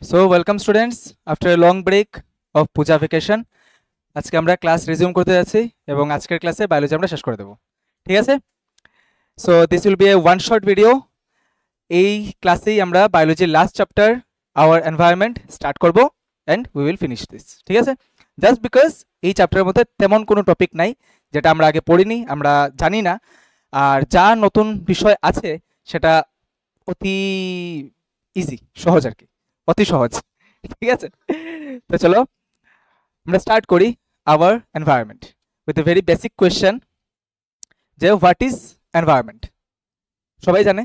So welcome students after a long break of puja vacation আজকে আমরা class resume করতে যাচ্ছি এবং আজকের ক্লাসে বায়োলজি আমরা শেষ করে দেব ঠিক আছে so this will be a one short video এই ক্লাসেই আমরা বায়োলজির last chapter our environment start করব and we will finish this ঠিক আছে জাস্ট বিকজ এই চ্যাপ্টারের মধ্যে তেমন কোনো টপিক নাই যেটা আমরা আগে পড়িনি আমরা জানি না আর যা নতুন বিষয় আছে সেটা অতি ইজি সহজ আর কি অতি সহজ ঠিক আছে তো চলো আমরা স্টার্ট করি our environment with a very basic question যে হোয়াট ইজ এনভায়রনমেন্ট সবাই জানে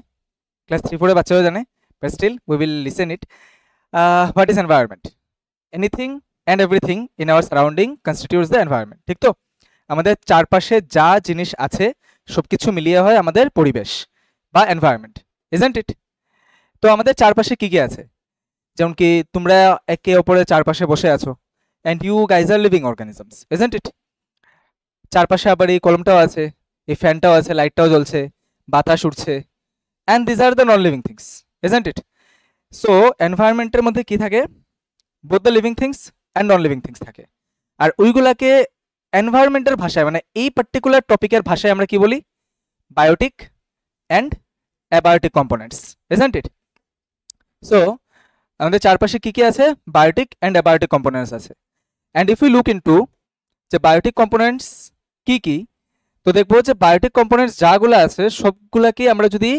ক্লাস 3-4 এর বাচ্চাও জানে but still we will listen it what is environment anything and everything in our surrounding constitutes the environment ঠিক তো আমাদের চারপাশে যা জিনিস আছে সবকিছু মিলিয়ে হয় আমাদের পরিবেশ বা এনভায়রনমেন্ট ইজন্ট ইট তো আমাদের চারপাশে কি কি আছে যেমন কি তোমরা একে অপরের চারপাশে বসে আছো and you guys are living organisms isn't it চারপাশে আবার এই কলমটাও আছে এই ফ্যানটাও আছে লাইটটাও জ্বলছে বাতাস উঠছে and these are the non living things isn't it so এনভায়রনমেন্টের মধ্যে কি থাকে both the living things and non living things থাকে আর ওইগুলাকে এনভায়রনমেন্টের ভাষায় মানে এই পার্টিকুলার টপিকের ভাষায় আমরা কি বলি biotic and abiotic components isn't it so আমাদের চারপাশে কি কি আছে বায়োটিক এন্ড অ্যাবায়োটিক কম্পোনেন্টস আছে and if you look into যে বায়োটিক কম্পোনেন্টস কি কি তো দেখবো যে বায়োটিক কম্পোনেন্টস যাগুলো আছে সবগুলাকে আমরা যদি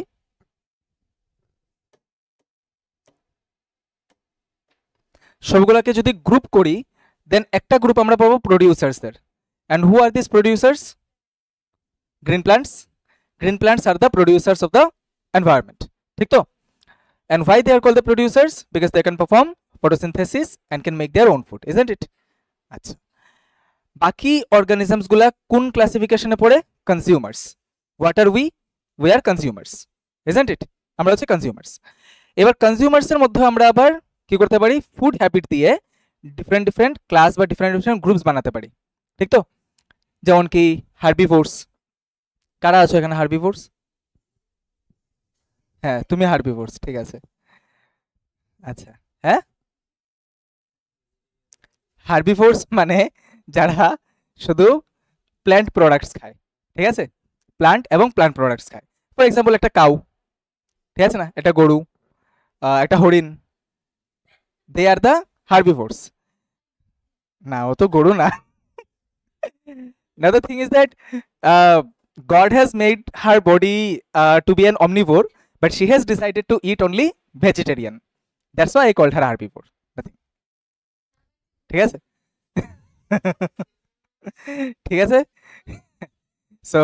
গ্রুপ করি দেন একটা গ্রুপ আমরা পাবো প্রোডিউসার্সদের and who are this producers green plants are the producers of the environment ঠিক তো and why they are called the producers because they can perform photosynthesis and can make their own food isn't it আচ্ছা বাকি organisms গুলা কোন ক্লাসিফিকেশনে পড়ে consumers what are we are consumers isn't it আমরা হচ্ছে consumers এবার কনজিউমার্স এর মধ্যে আমরা আবার কি করতে পারি ফুড হ্যাবিট দিয়ে ডিফারেন্ট ক্লাস বা ডিফারেন্ট গ্রুপস বানাতে পারি ঠিক তো যেমন কি হার্বিভোরস কারা আছো এখানে হার্বিভোরস হ্যাঁ তুমি হার্বিভোরস ঠিক আছে আচ্ছা হ্যাঁ হার্বিভোরস মানে যারা শুধু প্ল্যান্ট প্রোডাক্টস খায় ঠিক আছে প্ল্যান্ট এবং প্ল্যান্ট প্রোডাক্টস খায় ফর এক্সাম্পল একটা কাউ ঠিক আছে না একটা গরু একটা হরিণ দে আর দ্য হার্বিভোরস না ও তো গরু না another thing is that God has made her body to be an omnivore but she has decided to eat only vegetarian that's why I called her herbivore nothing ঠিক আছে ঠিক আছে so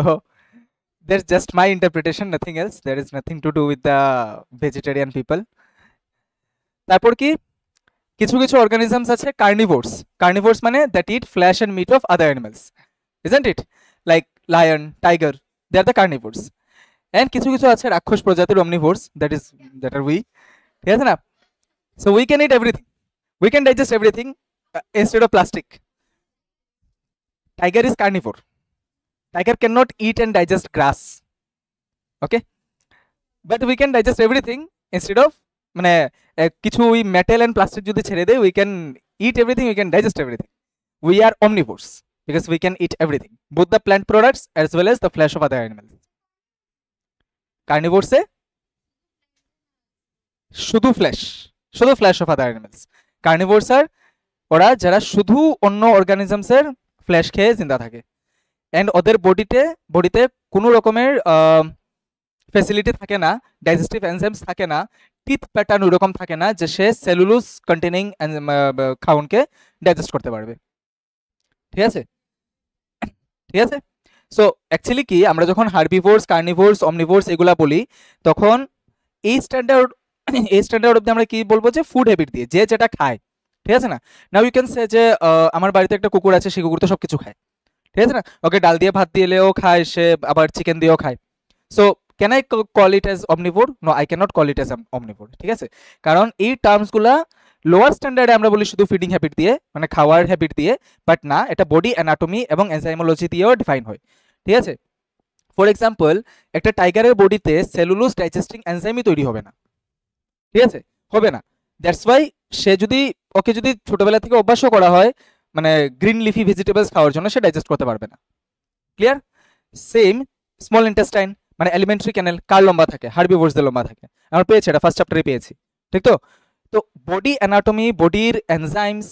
there's just my interpretation nothing else there is nothing to do with the vegetarian people তারপর কি কিছু কিছু organisms আছে কার্নিভোরস মানে that eat flesh and meat of other animals isn't it like lion tiger they are the carnivores and কিছু কিছু আছে রাক্ষস প্রজাতির omnivores that are we ঠিক আছে না so we can eat everything we can digest everything instead of plastic tiger is carnivore tiger cannot eat and digest grass okay but we can digest everything instead of মানে কিছু ওই metal and plastic যদি ছেড়ে দেই we can eat everything we can digest everything we are omnivores because we can eat everything both the plant products as well as the flesh of other animals carnivores এ শুধু flash of other animals কার্নিভোরস আর ওরা যারা শুধু অন্য organisms এর flash খেয়ে জিন্দা থাকে and ওদের বডিতে কোনো রকমের ফ্যাসিলিটি থাকে না ডাইজেস্টিভ এনজাইমস থাকে না টিথ প্যাটার্ন ওরকম থাকে না যে সে সেলুলোজ কন্টেনিং খাউনকে ডাইজেস্ট করতে পারবে ঠিক আছে সো অ্যাকচুয়ালি কি আমরা যখন হার্বিভোরস কার্নিভোরস অমনিভোরস এগুলা বলি তখন এই স্ট্যান্ডার্ড অবধি আমরা কি বলবো যে ফুড হ্যাবিট দিয়ে যে যেটা খায় ঠিক আছে না নাও ইউ ক্যান সে যে আমার বাড়িতে একটা কুকুর আছে সেই কুকুর তো সবকিছু খায় ঠিক আছে না ওকে ডাল দিয়ে ভাত দিলেও খায় সে আবার চিকেন দিয়েও খায় so can I call it as omnivore no I can not call it as omnivore ঠিক আছে কারণ এই টার্মসগুলা লোয়ার স্ট্যান্ডার্ডে আমরা বলি শুধু ফিডিং হ্যাবিট দিয়ে মানে খাওয়ার হ্যাবিট দিয়ে বাট না এটা বডি অ্যানাটমি এবং এনজাইমোলজি দিয়েও ডিফাইন হয় ঠিক আছে ফর এক্সাম্পল একটা টাইগারের বডিতে সেলুলোজ ডাইজেস্টিং এনজাইমই তৈরি হবে না ঠিক আছে হবে না দ্যাটস ওয়াই সে যদি ওকে যদি ছোটবেলা থেকে অভ্যাসও করা হয় মানে গ্রিন লিফি ভেজিটেবলস খাওয়ার জন্য, সে ডাইজেস্ট করতে পারবে না। ক্লিয়ার? সেম স্মল ইন্টেস্টাইন মানে এলিমেন্টারি ক্যানেল কার লম্বা থাকে? হার্বিভোরসদের লম্বা থাকে। আমরা পেয়েছি, এটা ফার্স্ট চ্যাপ্টারে পেয়েছি, ঠিক তো? তো বডি অ্যানাটমি, বডির এনজাইমস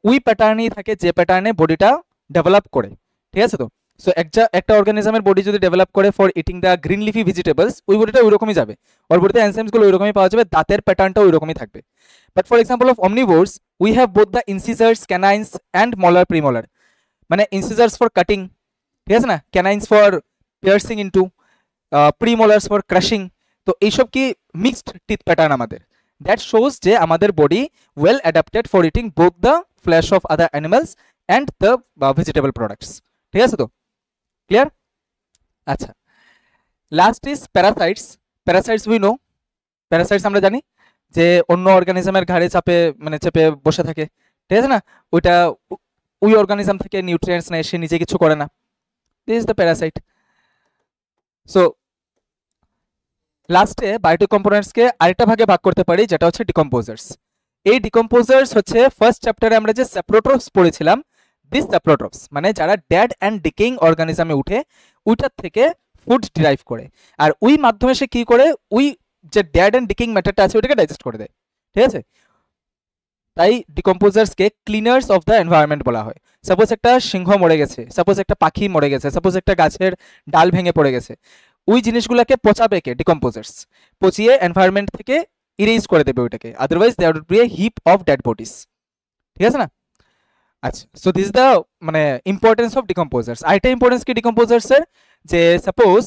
ওই প্যাটার্নই থাকে যে প্যাটার্নে বডিটা ডেভেলপ করে, ঠিক আছে তো? সো একটা অর্গানিজমের বডি যদি ডেভেলপ করে for eating the green leafy vegetables, ওই বডিটা ওই রকমই যাবে, ওর বডিতে এনজাইমসগুলো ওই রকমই পাওয়া যাবে, দাঁতের প্যাটার্নটা ওই রকমই থাকবে। But for example of omnivores we have both the incisors, canines and molar premolar, মানে incisors for cutting, ঠিক আছে না, canines for piercing into, premolars for crushing। তো এইসব কি মিক্সড টিথ প্যাটার্ন আমাদের, দ্যাট শোজ যে আমাদের body well adapted for eating both the flesh of other animals and the vegetable products, ঠিক আছে তো? ক্লিয়ার? আচ্ছা, last is parasites. Parasites we know, parasites আমরা জানি যে অন্য অর্গানিজমের ঘাড়ে চাপে মানে চেপে বসে থাকে, ঠিক আছে না? ওইটা ওই অর্গানিজম থেকে নিউট্রিয়েন্টস নেয়, সে নিজে কিছু করে না। This is the Parasite. So লাস্টে বায়োটিক কম্পোনেন্টসকে আরেকটা ভাগে ভাগ করতে পারি, যেটা হচ্ছে ডিকম্পোজার্স। এই ডিকম্পোজার্স হচ্ছে ফার্স্ট চ্যাপ্টারে আমরা যে স্যাপ্রোট্রপস পড়েছিলাম, দিস স্যাপ্রোট্রপস মানে যারা ডেড অ্যান্ড ডিকেইং অর্গানিজমে উঠে, ওইটার থেকে ফুড ডিরাইভ করে, আর ওই মাধ্যমে সে কি করে, ওই যে ডেড অ্যান্ড ডিকেইং ম্যাটারটা আছে ওটাকে ডাইজেস্ট করে দেয়, ঠিক আছে? তাই ডিকম্পোজার্সকে ক্লিনার্স অফ দ্য এনভায়রনমেন্ট বলা হয়। সাপোজ একটা সিংহ মরে গেছে, সাপোজ একটা পাখি মরে গেছে, সাপোজ একটা গাছের ডাল ভেঙে পড়ে গেছে, ওই জিনিসগুলোকে পচাবে কে? ডিকম্পোজার্স। পচিয়ে এনভায়রনমেন্ট থেকে ইরেজ করে দেবে ওইটাকে, otherwise there would be a heap of dead bodies, ঠিক আছে না? আচ্ছা, সো দিস দ্য মানে ইম্পর্টেন্স অফ ডিকম্পোজার্স। আরেকটা ইম্পর্টেন্স কি ডিকম্পোজার্সের, যে সাপোজ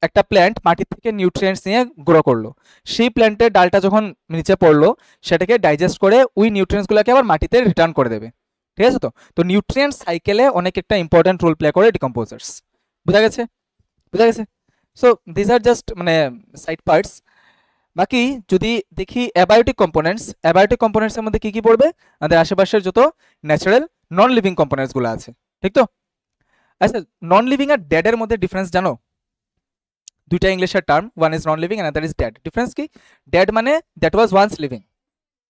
একটা প্ল্যান্ট মাটি থেকে নিউট্রিয়েন্টস নিয়ে গ্রো করলো, সেই প্ল্যান্টের ডালটা যখন নিচে পড়লো, সেটাকে ডাইজেস্ট করে ওই নিউট্রিয়েন্টসগুলোকে আবার মাটিতে রিটার্ন করে দেবে, ঠিক আছে তো? তো নিউট্রিয়েন্ট সাইকেলে অনেক একটা ইম্পর্টেন্ট রোল প্লে করে ডিকম্পোজার্স। বুঝা গেছে? বুঝা গেছে? সো দিস আর জাস্ট মানে সাইড পার্টস। বাকি যদি দেখি অ্যাবায়োটিক কম্পোনেন্টস, অ্যাবায়োটিক কম্পোনেন্টসের মধ্যে কি কি পড়বে? আমাদের আশেপাশের যত ন্যাচারাল নন লিভিং কম্পোনেন্টসগুলো আছে, ঠিক তো? আচ্ছা, নন লিভিং আর ডেডের মধ্যে ডিফারেন্স জানো? দুইটা ইংলিশের term, one is non living another is dead. Difference কি? ডেড মানে that was once living,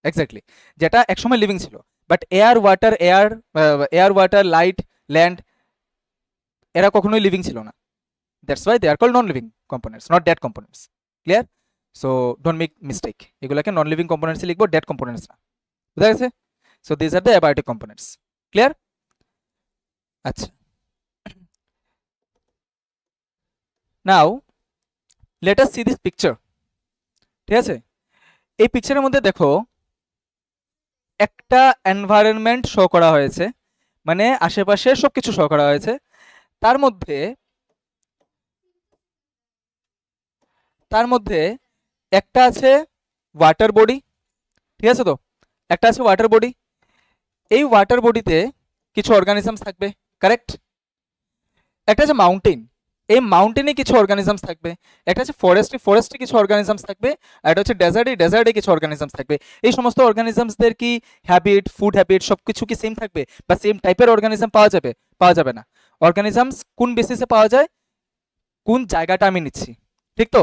exactly, যেটা একসময় লিভিং ছিল, but air water light land এরা কখনোই লিভিং ছিল না, that's why they are called non living components, not dead components. Clear? So don't make mistake, এগুলোকে নন লিভিং কম্পোনেন্টসে লিখবো, ডেড কম্পোনেন্টস না। বুঝা গেছে? So this are the abiotic components. Clear? আচ্ছা, now let us see this picture, ঠিক আছে? এই পিকচারের মধ্যে দেখো একটা এনভায়রনমেন্ট শো করা হয়েছে, মানে আশেপাশে সবকিছু শো করা হয়েছে। তার মধ্যে একটা আছে ওয়াটার বডি, ঠিক আছে তো? একটা আছে ওয়াটার বডি। এই ওয়াটার বডিতে কিছু অর্গানিজমস থাকবে, কারেক্ট? একটা আছে মাউন্টেন, এই মাউন্টেনে কিছু অর্গানিজমস থাকবে। একটা আছে ফরেস্টে কিছু অর্গানিজমস থাকবে। আর একটা হচ্ছে ডেজার্টে কিছু অর্গানিজমস থাকবে। এই সমস্ত অর্গানিজমসদের কি হ্যাবিট, ফুড হ্যাবিট সবকিছু কি সেম থাকবে, বা সেম টাইপের অর্গানিজম পাওয়া যাবে? পাওয়া যাবে না। অর্গানিজমস কোন বেসিসে পাওয়া যায়? কোন জায়গাটা আমি নিচ্ছি, ঠিক তো?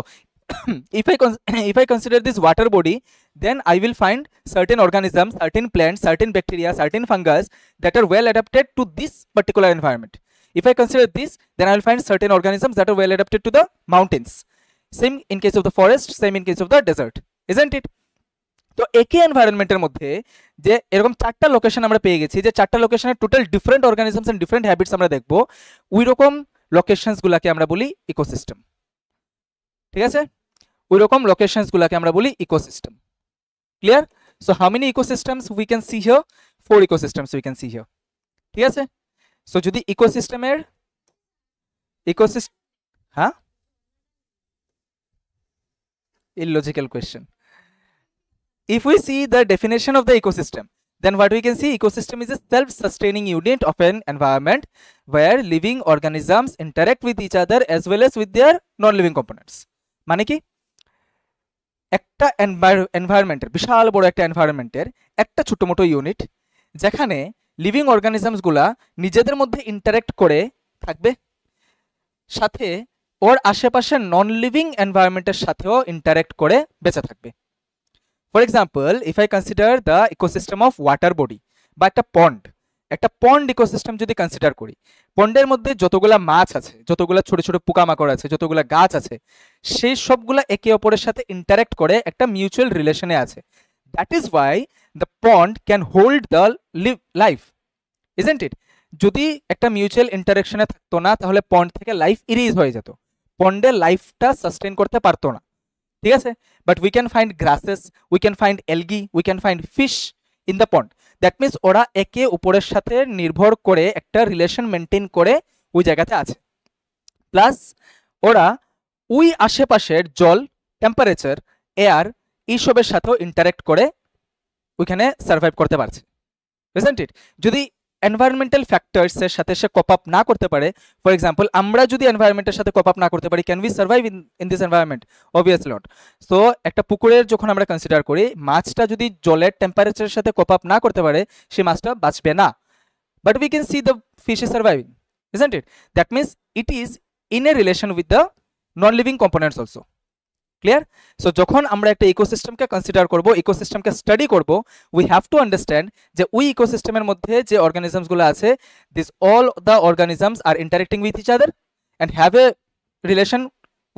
if I consider this water body, then I will find certain organisms, certain plants, certain bacteria, certain fungus that are well adapted to this particular environment. If I consider this, then I will find certain organisms that are well adapted to the mountains. Same in case of the forest, same in case of the desert, isn't it? তো একই এনভায়রনমেন্টের মধ্যে যে এরকম চারটা location আমরা পেয়ে গেছি, যে চারটা লোকেশনের total different organisms and different habits আমরা দেখবো, ওই রকম লোকেশনসগুলোকে আমরা বলি ইকোসিস্টেম, ঠিক আছে? ওই রকম লোকেশনসগুলোকে আমরা বলি ecosystem. Clear? So how many ecosystems we can C here? 4 ecosystems we can C here, ঠিক আছে? সো যদি ইকোসিস্টেম হ্যাঁ, illogical question. If we see the definition of the ecosystem, then what we can see, ecosystem is a self-sustaining unit of an environment where living organisms interact with each other as well as with their non-living components. মানে কি? একটা এনভায়রনমেন্টের, বিশাল বড় একটা এনভায়রনমেন্টের একটা ছোট মোটো unit, যেখানে living অর্গানিজমসগুলা নিজেদের মধ্যে ইন্টারেক্ট করে থাকবে, সাথে ওর আশেপাশের নন লিভিং এনভায়রনমেন্টের সাথেও ইন্টারেক্ট করে বেঁচে থাকবে। For example if I consider the ecosystem of water body বা একটা পন্ড ইকোসিস্টেম যদি কনসিডার করি, পন্ডের মধ্যে যতগুলা মাছ আছে, যতগুলা ছোট ছোট পোকামাকড় আছে, যতগুলা গাছ আছে, সেই সবগুলা একে অপরের সাথে ইন্টারেক্ট করে একটা মিউচুয়াল রিলেশনে আছে। That is why the pond can hold the life, isn't it? যদি একটা মিউচুয়াল ইন্টারেকশনে থাকতো না তাহলে পন্ড থেকে লাইফ ইরেজ হয়ে যেত, পন্ডের লাইফটা সাস্টেন করতে পারতো না, ঠিক আছে? But we can find grasses, we can find algae, we can find fish in the pond. That means ওরা একে উপরের সাথে নির্ভর করে একটা রিলেশন মেনটেন করে ওই জায়গাতে আছে। প্লাস ওরা ওই আশেপাশের জল, টেম্পারেচার, এয়ার এইসবের সাথেও ইন্টারেক্ট করে ওইখানে সার্ভাইভ করতে পারছে, ইজন্ট ইট? যদি এনভায়রনমেন্টাল ফ্যাক্টরসের সাথে সে কপ আপ না করতে পারে, ফর এক্সাম্পল আমরা যদি এনভায়রনমেন্টের সাথে কপ আপ না করতে পারি, can we survive in this environment? Obviously not. So একটা পুকুরের যখন আমরা কনসিডার করি, মাছটা যদি জলের টেম্পারেচারের সাথে কপ আপ না করতে পারে, সেই মাছটা বাঁচবে না। But we can C the fish is surviving, isn't it? That means it is in a relation with the non living components also. Clear? So যখন আমরা একটা ইকোসিস্টেমকে কনসিডার করব, ইকোসিস্টেমকে স্টাডি করব, উই হ্যাভ টু আন্ডারস্ট্যান্ড যে ওই ইকোসিস্টেমের মধ্যে যে অর্গানিজমসগুলো আছে, this all the organisms are interacting with each other and have a relation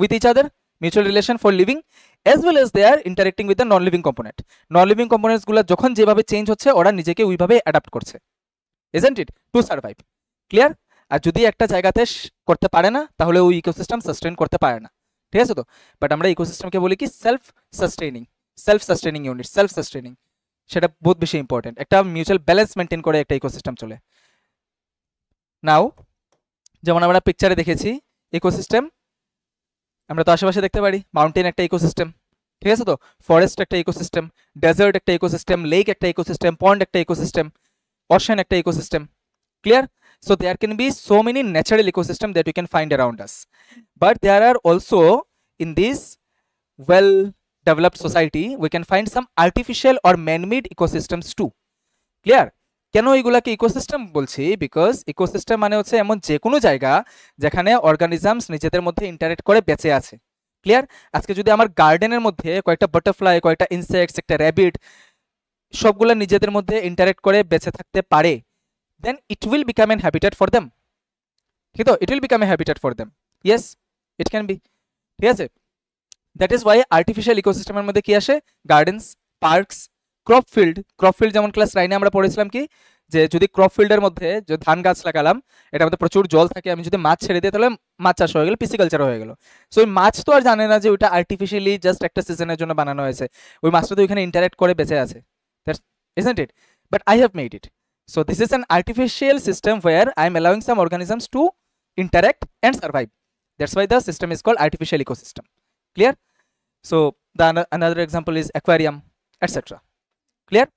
with each other, mutual relation for living, as well as they are interacting with the non living component. Non living কম্পোনেন্টসগুলো যখন যেভাবে change হচ্ছে, ওরা নিজেকে ওইভাবে adapt করছে, isn't it? To survive. Clear? আর যদি একটা জায়গাতে করতে পারে না, তাহলে ওই ইকোসিস্টেম সাস্টেইন করতে পারে না, ঠিক আছে? তো বাট আমরা ইকোসিস্টেমকে বলি কি self sustaining unit, self sustaining. সেটা বহুত বেশি ইম্পর্টেন্ট, একটা মিউচুয়াল ব্যালেন্স মেনটেন করে একটা ইকোসিস্টেম চলে। নাও যেমন আমরা পিকচারে দেখেছি ইকোসিস্টেম, আমরা তো আশেপাশে দেখতে পারি মাউন্টেন একটা ইকোসিস্টেম, ঠিক আছে? তো ফরেস্ট একটা ইকোসিস্টেম, ডেজার্ট একটা ইকোসিস্টেম, লেক একটা ইকোসিস্টেম, পন্ড একটা ইকোসিস্টেম, ওশেন একটা ecosystem. Clear? So there can be so many natural ecosystem that you can find around us, but there are also in this well developed society we can find some artificial or man-made ecosystems too. Clear? কেন এগুলাকে ecosystem বলছি? Because ecosystem মানে হচ্ছে এমন যে কোনো জায়গা যেখানে অর্গানিজমস নিজেদের মধ্যে ইন্টারেক্ট করে বেঁচে আছে। ক্লিয়ার? আজকে যদি আমার গার্ডেনের মধ্যে কয়েকটা বাটারফ্লাই, কয়েকটা ইনসেক্টস, একটা র্যাবিট, সবগুলা নিজেদের মধ্যে ইন্টারেক্ট করে বেঁচে থাকতে পারে, then it will become an habitat for them. ঠিক তো? It will become a habitat for them. Yes, it can be. ঠিক আছে? That is why artificial ecosystem এর মধ্যে কি আসে? গার্ডেন্স, পার্কস, ক্রপ ফিল্ড যেমন ক্লাস 9 এ আমরা পড়েছিলাম কি যে যদি ক্রপ ফিল্ডের মধ্যে যে ধান গাছ লাগালাম, এটার মধ্যে প্রচুর জল থাকে, আমি যদি মাছ ছেড়ে দিই তাহলে মাছ চাষ হয়ে গেল, পিসিকালচার হয়ে গেল। সো ওই মাছ তো আর জানে না যে ওইটা আর্টিফিশিয়ালি জাস্ট একটা সিজনের জন্য বানানো হয়েছে, ওই মাছটা তো ওইখানে ইন্টারেক্ট করে বেঁচে আছে, isn't it? But I have made it. So this is an artificial system where I am allowing some organisms to interact and survive. That's why the system is called artificial ecosystem. Clear? So the another example is aquarium, etc. Clear?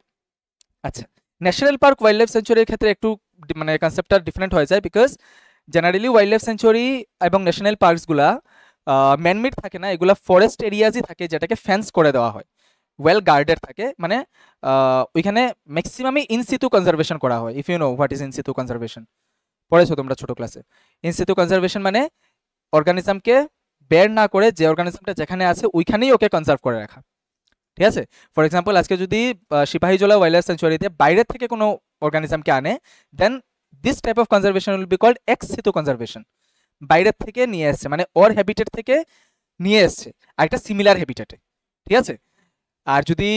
আচ্ছা, national park wild life সেঞ্চুরির ক্ষেত্রে একটু মানে কনসেপ্টটা different হয়ে যায়, because generally wild life century এবং national পার্কসগুলা man-made থাকে না, এগুলা ফরেস্ট এরিয়াজই থাকে যেটাকে ফেন্স করে দেওয়া হয়, ওয়েল গার্ডেড থাকে, মানে ওইখানে ম্যাক্সিমামই ইনসিতু কনজারভেশন করা হয়। If you know what is in situ conservation, পড়েছো তোমরা ছোট ক্লাসে। ইনসিতু কনজারভেশন মানে অর্গানিজমকে বের না করে যে অর্গানিজমটা যেখানে আছে ওইখানেই ওকে কনজার্ভ করে রাখা, ঠিক আছে? ফর এক্সাম্পল আজকে যদি সিপাহীজলা ওয়াইল্ড লাইফ সেঞ্চুরিতে বাইরের থেকে কোনো অর্গানিজমকে আনে, then this type of conservation will be called ex situ conservation. বাইরের থেকে নিয়ে এসছে মানে ওর হ্যাবিটেট থেকে নিয়ে এসছে আরেকটা সিমিলার হ্যাবিটেটে, ঠিক আছে? আর যদি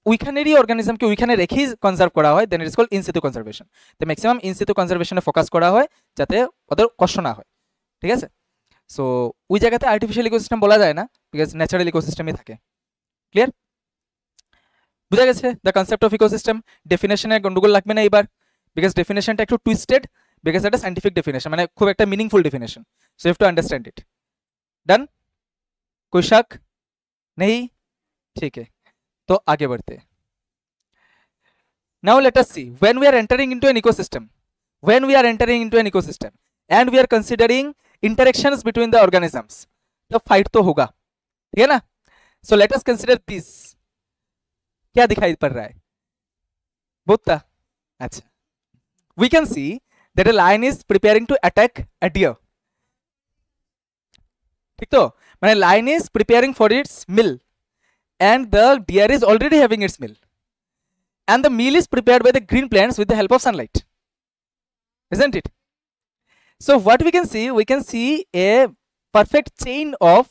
ওইখানেরই অর্গানিজমকে ওইখানে রেখেই কনজার্ভ করা হয়, দেন ইট ইজ কল্ড ইনসিতু কনজারভেশন। তো ম্যাক্সিমাম ইনসিতু কনজারভেশনে ফোকাস করা হয় যাতে ওদের কষ্ট না হয়, ঠিক আছে? সো ওই জায়গাতে আর্টিফিশিয়াল ইকোসিস্টেম বলা যায় না, বিকজ ন্যাচারাল ইকোসিস্টেমই থাকে। ক্লিয়ার? বুঝা গেছে দ্য কনসেপ্ট অফ ইকোসিস্টেম? ডেফিনেশনে গন্ডগোল লাগবে না এবার, বিকজ ডেফিনেশনটা একটু টুইস্টেড, বিকজ এটা সাইন্টিফিক ডেফিনেশন, মানে খুব একটা meaningful definition. So you have to understand it. Done? कोई शक नहीं? ठीक है, तो आगे बढ़ते हैं। Now let us see, when we are entering into an ecosystem, and we are considering interactions between the organisms, तो फाइट तो होगा, ठीक है ना? So let us consider this. क्या दिखाई पड़ रहा है? बोता? अच्छा, we can see that a lion is preparing to attack a deer. ठीक तो, माने lion is preparing for its meal. and the deer is already having its meal, and the meal is prepared by the green plants with the help of sunlight, isn't it? So what we can see a perfect chain of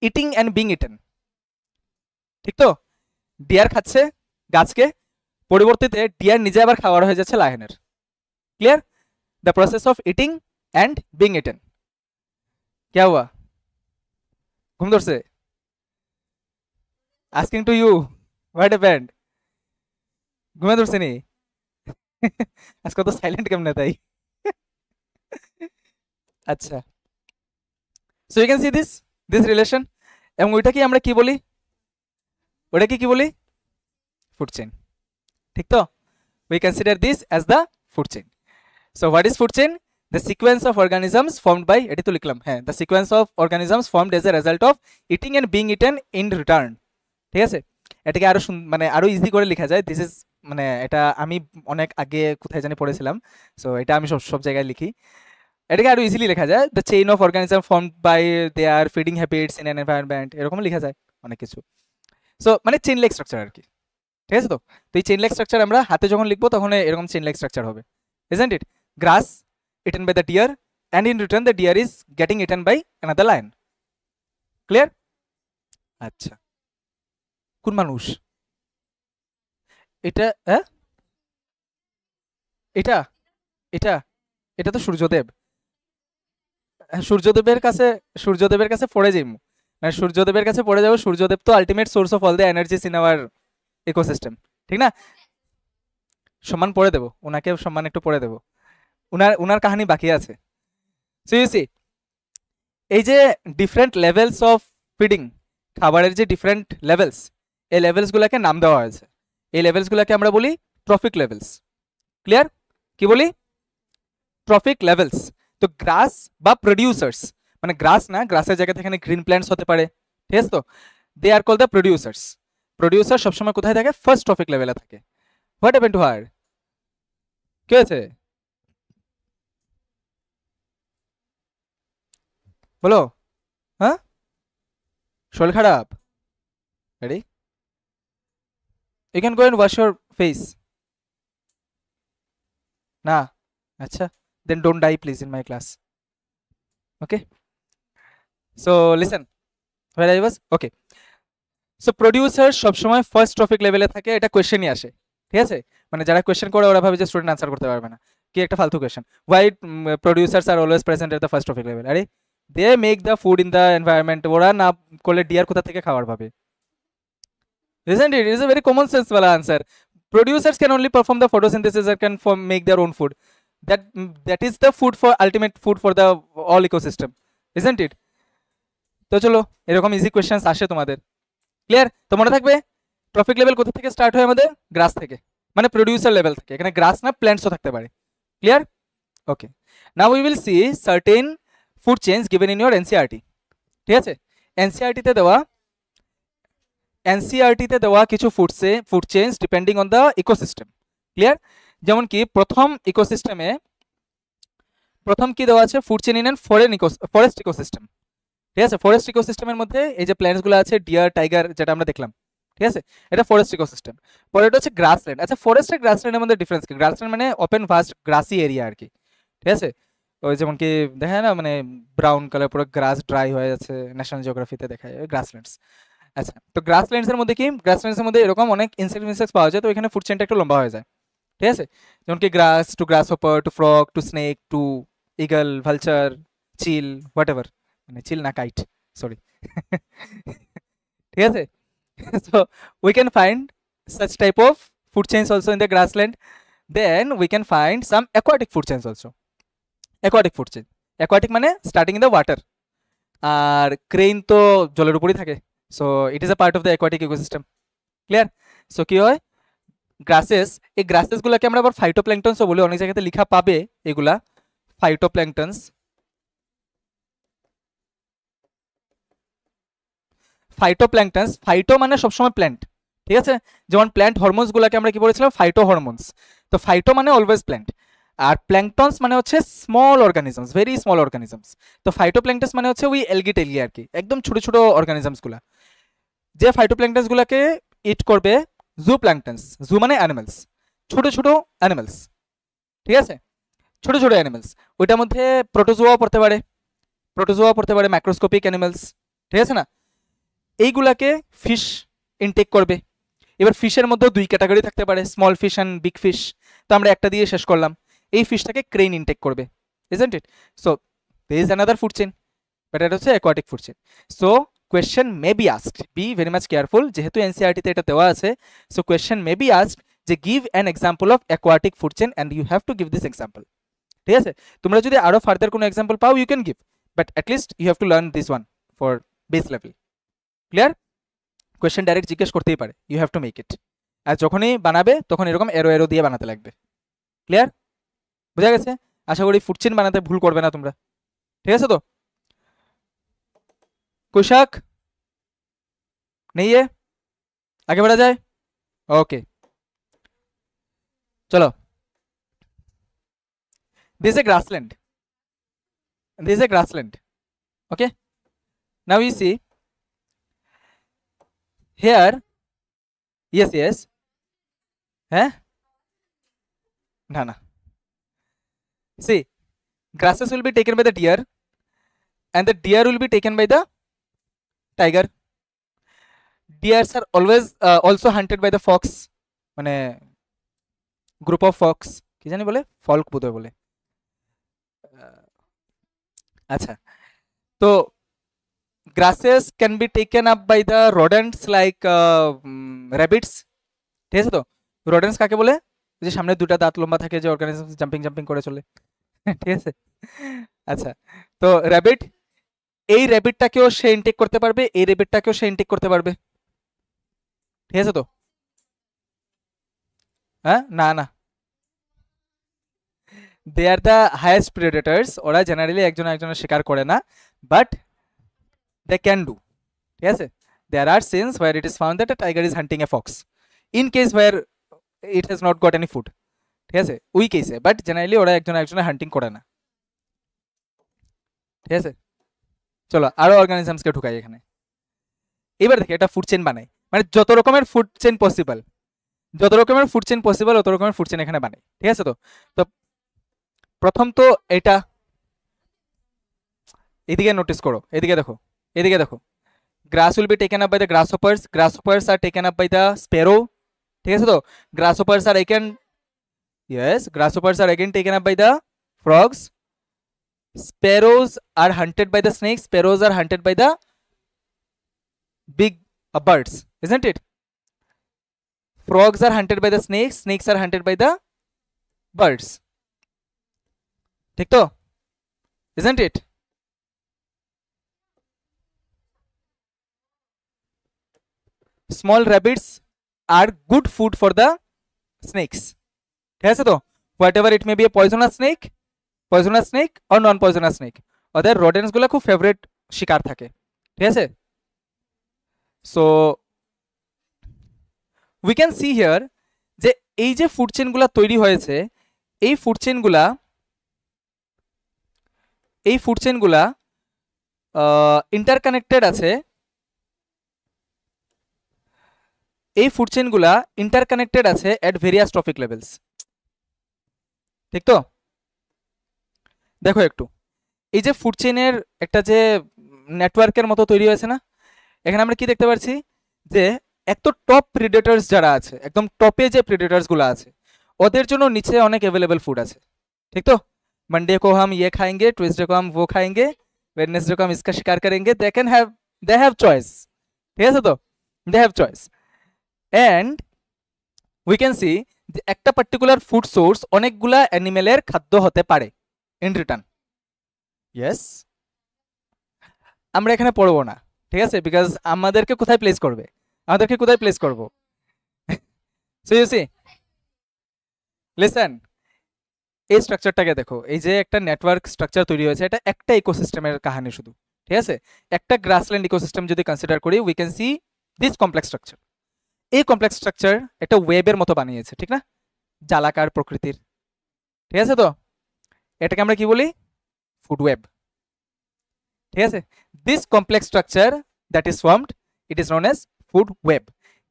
eating and being eaten, ঠিক তো? Deer খাচ্ছে গাছকে, পরিবর্তিতে deer নিজে আবার খাবার হয়ে যাচ্ছে লায়নের। Clear? The process of eating and being eaten. क्या हुआ? ঘুম ধরছে? Asking to you, what happened? ঘুমে ধরছে নি? আজকে তো সাইলেন্ট কেমনে তাই? আচ্ছা, so you can see this relation, এবং ওইটা কি আমরা কি বলি? ওটা কি বলি? ফুড চেইন, ঠিক তো? we consider this as the food chain. So what is food chain? The sequence of organisms formed by, এটি তো লিখলাম, হ্যাঁ, the sequence of organisms formed as a result of eating and being eaten in return, ঠিক আছে? এটাকে আরো মানে আরো ইজি করে লেখা যায়। দিস ইজ মানে এটা আমি অনেক আগে কোথায় জানি পড়েছিলাম, সো এটা আমি সব জায়গায় লিখি। এটাকে আরো ইজিলি লেখা যায়, the chain of organism formed by their feeding habits in an environment, এরকম লেখা যায় অনেক কিছু। সো মানে চেইন লাইক স্ট্রাকচার আর কি, ঠিক আছে? তো এই চেইন লাইক স্ট্রাকচার আমরা হাতে যখন লিখবো তখন এরকম চেইন লাইক স্ট্রাকচার হবে, isn't it? Glass eaten by the deer, and in return the deer is getting eaten by another lion. Clear? আচ্ছা, কোন মানুষ এটা? এটা এটা এটা তো সূর্যদেব। সূর্যদেবের কাছে পড়ে যাই, মানে সূর্যদেবের কাছে পড়ে যাবো। সূর্যদেব তো ultimate source of all the energies in our ecosystem, ঠিক না? সম্মান পড়ে দেবো ওনাকে, সম্মান একটু পড়ে দেবো, উনার কাহিনী বাকি আছে। সো ইউ সি, এই যে ডিফারেন্ট লেভেলস অফ ফিডিং, খাবারের যে ডিফারেন্ট লেভেলস, এই লেভেলসগুলোকে নাম দেওয়া হয়েছে। এই লেভেলসগুলোকে আমরা বলি ট্রফিক লেভেলস। ক্লিয়ার? কি বলি? Trophic levels. তো গ্রাস বা প্রডিউসার্স, মানে গ্রাস না, গ্রাসের জায়গাতে এখানে গ্রিন প্ল্যান্টস হতে পারে, ঠিক আছে? তো they are call the producers. Producer সবসময় কোথায় থাকে? ফার্স্ট ট্রফিক লেভেলে থাকে। What happened to her? কি হয়েছে বলো? হ্যাঁ, শরীর খারাপ? Ready? You can go and wash your face. না? আচ্ছা, then don't die please in my class. Okay, so listen, where I was. Okay, so producer সবসময় ফার্স্ট ট্রফিক লেভেলে থাকে, এটা কোয়েশ্চেনই আসে, ঠিক আছে? মানে যারা কোয়েশ্চেন করে ওরা ভাবে যে স্টুডেন্ট আনসার করতে পারবে না, কি একটা ফালতু question. Why producers are always present at the first trophic level? আরে they make the food in the environment, ওরা না করলে ডিয়ার কোথা থেকে খাবার পাবে? Isn't it? It is a very common sense wala answer. Producers can only perform the photosynthesis and can make their own food. That is the food for ultimate food for the all ecosystem, isn't it? তো চলো, এরকম easy questions আসে তোমাদের। Clear? তো মনে থাকবে trophic level কোথা থেকে স্টার্ট হয়? আমাদের গ্রাস থেকে, মানে প্রডিউসার লেভেল থেকে। এখানে গ্রাস না, প্ল্যান্টসও থাকতে পারে। Clear? Okay, now we will see certain food chains given in your NCERT, ঠিক আছে? এনসিইআরটিতে দেওয়া কিছু food chains depending on the ecosystem. Clear? যেমন কি প্রথম ইকোসিস্টেমে প্রথম কি দেওয়া আছে? Food chain in and forest ecosystem, ঠিক আছে? ফরেস্ট ইকোসিস্টেমের মধ্যে এই যে প্ল্যান্টসগুলো আছে, ডিয়ার, টাইগার, যেটা আমরা দেখলাম, ঠিক আছে? এটা ফরেস্ট ইকোসিস্টেম। পরে এটা হচ্ছে গ্রাসল্যান্ড। আচ্ছা, ফরেস্ট আর গ্রাসল্যান্ডের মধ্যে ডিফারেন্স কি? গ্রাসল্যান্ড মানে ওপেন ভাস্ট গ্রাসি এরিয়া আর কি, ঠিক আছে? ওই যেমন কি দেখা যায় না, মানে ব্রাউন কালার পুরো গ্রাস ড্রাই হয়ে যাচ্ছে, ন্যাশনাল জিওগ্রাফিতে দেখায় গ্রাসল্যান্ডস। আচ্ছা, তো গ্রাসল্যান্ডসের মধ্যে কি? গ্রাসল্যান্ডসের মধ্যে এরকম অনেক ইনসেক্টস পাওয়া যায়, তো এখানে ফুড চেইনটা একটু লম্বা হয়ে যায়, ঠিক আছে? যেমন কি grass to grasshopper to frog to snake to eagle, vulture, চিল, হোয়াট এভার, মানে চিল না, কাইট, সরি। ঠিক আছে? So we can find such type of food chains also in the grassland. Then we can find some aquatic food chains also. Aquatic food chain, aquatic মানে starting in the water, আর crane তো জলের উপরই থাকে, so it is a part of the aquatic ecosystem. Clear? So কি হয়? Grasses, এই গ্রাসেসগুলোকে আমরা আবার ফাইটোপ্ল্যাঙ্কটনসও বলি, অনেক জায়গাতে লেখা পাবে এগুলা ফাইটোপ্ল্যাঙ্কটনস। ফাইটোপ্ল্যাঙ্কটনস, ফাইটো মানে সবসময় প্ল্যান্ট, ঠিক আছে? যেমন প্ল্যান্ট হরমোনসগুলোকে আমরা কি বলেছিলাম? Phyto hormones. তো ফাইটো মানে অলওয়েজ প্ল্যান্ট, আর প্ল্যাঙ্কটনস মানে হচ্ছে small organisms, very small organisms. তো ফাইটোপ্ল্যাঙ্কটনস মানে হচ্ছে ওই এলগি টেলগি আর কি, একদম ছোট ছোট অর্গানিজমসগুলা। যে ফাইটোপ্ল্যাঙ্কটনস গুলাকে ইট করবে জু প্ল্যাঙ্কটনস, জু মানে অ্যানিমালস, ছোট ছোট অ্যানিমালস, ঠিক আছে, ছোট ছোট অ্যানিমালস। ওইটার মধ্যে প্রোটোজোয়া পড়তে পারে, ম্যাক্রোস্কোপিক অ্যানিমালস, ঠিক আছে না। এইগুলাকে ফিশ ইনটেক করবে। এবার ফিশের মধ্যেও দুই ক্যাটাগরি থাকতে পারে, small fish and big fish. তো আমরা একটা দিয়ে শেষ করলাম। এই ফিশটাকে ক্রেন ইনটেক করবে, isn't it? So there is another food chain, but এটা হচ্ছে aquatic food chain. So question may be asked, be very much careful, যেহেতু এনসিইআরটিতে এটা দেওয়া আছে। So question may be asked যে give an example of aquatic food chain and you have to give this example, ঠিক আছে। তোমরা যদি আরো ফার্দার কোনো এক্সাম্পল পাও you can give, but at least you have to learn this one for base level. Clear? Question direct জিজ্ঞেস করতেই পারে, you have to make it. আর যখনই বানাবে তখন এরকম এরো এরো দিয়ে বানাতে লাগবে। ক্লিয়ার? বোঝা গেছে? আশা করি ফুড চেইন বানাতে ভুল করবে না তোমরা, ঠিক আছে। তো कोई शक नहीं है? आगे बढ़ा जाए? ओके चलो। This is a grassland, this is a grassland, okay. Now you see here, yes eh na see, grasses will be taken by the deer and the deer will be taken by the tiger. Deers are always also hunted by the fox, মানে group of fox, কি জানি বলে, ফল্ক বোধহয় বলে। আচ্ছা, তো grasses can be taken up by the rodents like rabbits, ঠিক আছে। তো রোডেন্টস কাকে বলে? যে সামনে দুটা দাঁত লম্বা থাকে, যে অর্গানিজম জাম্পিং করে চলে, ঠিক আছে। আচ্ছা, তো র্যাবিট, এই র্যাবিটটাকেও সে ইনটেক করতে পারবে, এই র্যাবিটটাকেও সে ইনটেক করতে পারবে, ঠিক আছে। তো হ্যাঁ, না না, দে আর দ্য হাইয়েস্ট প্রেডেটর্স। ওরা জেনারেলি একজন একজনের শিকার করে না, বাট দে ক্যান ডু, ঠিক আছে। There are since where it is found that a tiger is hunting a fox in case where it has not got any food, ঠিক আছে, ওই কেসে। বাট জেনারেলি ওরা একজন একজনের হান্টিং করে না, ঠিক আছে। চলো আরো অর্গানিজমসকে ঢুকাই এখানে। এবার দেখি এটা ফুড চেইন বানাই, মানে যত রকমের ফুড চেইন পসিবল, যত রকমের ফুড চেইন পসিবল অত রকমের ফুড চেইন এখানে বানাই, ঠিক আছে। তো তো প্রথম তো এটা, এদিকে নোটিস করো, এদিকে দেখো, এদিকে দেখো। Grass will be taken up by the grasshoppers, grasshoppers are taken up by the sparrow, ঠিক আছে। তো grasshoppers are again, yes, grasshoppers are again taken up by the frogs. Sparrows are hunted by the snakes, sparrows are hunted by the big birds, isn't it? Frogs are hunted by the snakes, snakes are hunted by the birds, ঠিক তো, isn't it? Small rabbits are good food for the snakes, ঠিক আছে। তো whatever it may be a poisonous snake or non poisonous snake, ওদের রোডেন্টস গুলো খুব favourite শিকার থাকে, ঠিক আছে। So we can C here যে এই যে ফুড চেইন গুলা তৈরি হয়েছে, এই ফুড চেইন গুলা ইন্টারকানেক্টেড আছে, এই ফুড চেইন গুলা ইন্টারকানেক্টেড আছে এট ভেরিয়াস ট্রফিক লেভেলস, ঠিক তো। দেখো একটু, এই যে ফুড চেইনের একটা যে নেটওয়ার্কের মতো তৈরি হয়েছে না, এখানে আমরা কি দেখতে পাচ্ছি যে এক তো টপ প্রিডেটরস যারা আছে, একদম টপে যে প্রিডেটরস গুলো আছে, ওদের জন্য নিচে অনেক অ্যাভেলেবল ফুড আছে, ঠিক তো। मंडे को हम ये खाएंगे, ट्यूसडे को हम वो खाएंगे, वेडनेसडे को हम इसका शिकार करेंगे, दे हैव चॉइस, ঠিক আছে। তো they have choice and we can see যে একটা পার্টিকুলার ফুড সোর্স অনেকগুলা অ্যানিমেলের খাদ্য হতে পারে ইন রিটার্ন, ইয়েস। আমরা এখানে পড়বো না, ঠিক আছে, বিকজ আমাদেরকে কোথায় প্লেস করবে, আমাদেরকে কোথায় প্লেস করব। সো ইউ সি, লিসেন, এই স্ট্রাকচারটাকে দেখো, এই যে একটা নেটওয়ার্ক স্ট্রাকচার তৈরি হয়েছে, এটা একটা ইকোসিস্টেমের কাহিনী শুধু, ঠিক আছে। একটা গ্রাসল্যান্ড ইকোসিস্টেম যদি কনসিডার করি, we can see this complex structure. এই কমপ্লেক্স স্ট্রাকচার একটা ওয়েবের মতো বানিয়েছে, ঠিক না, জালাকার প্রকৃতির, ঠিক আছে। তো এটাকে আমরা কি বলি, ফুড ওয়েব, ঠিক আছে। This complex structure that is formed, it is known as food web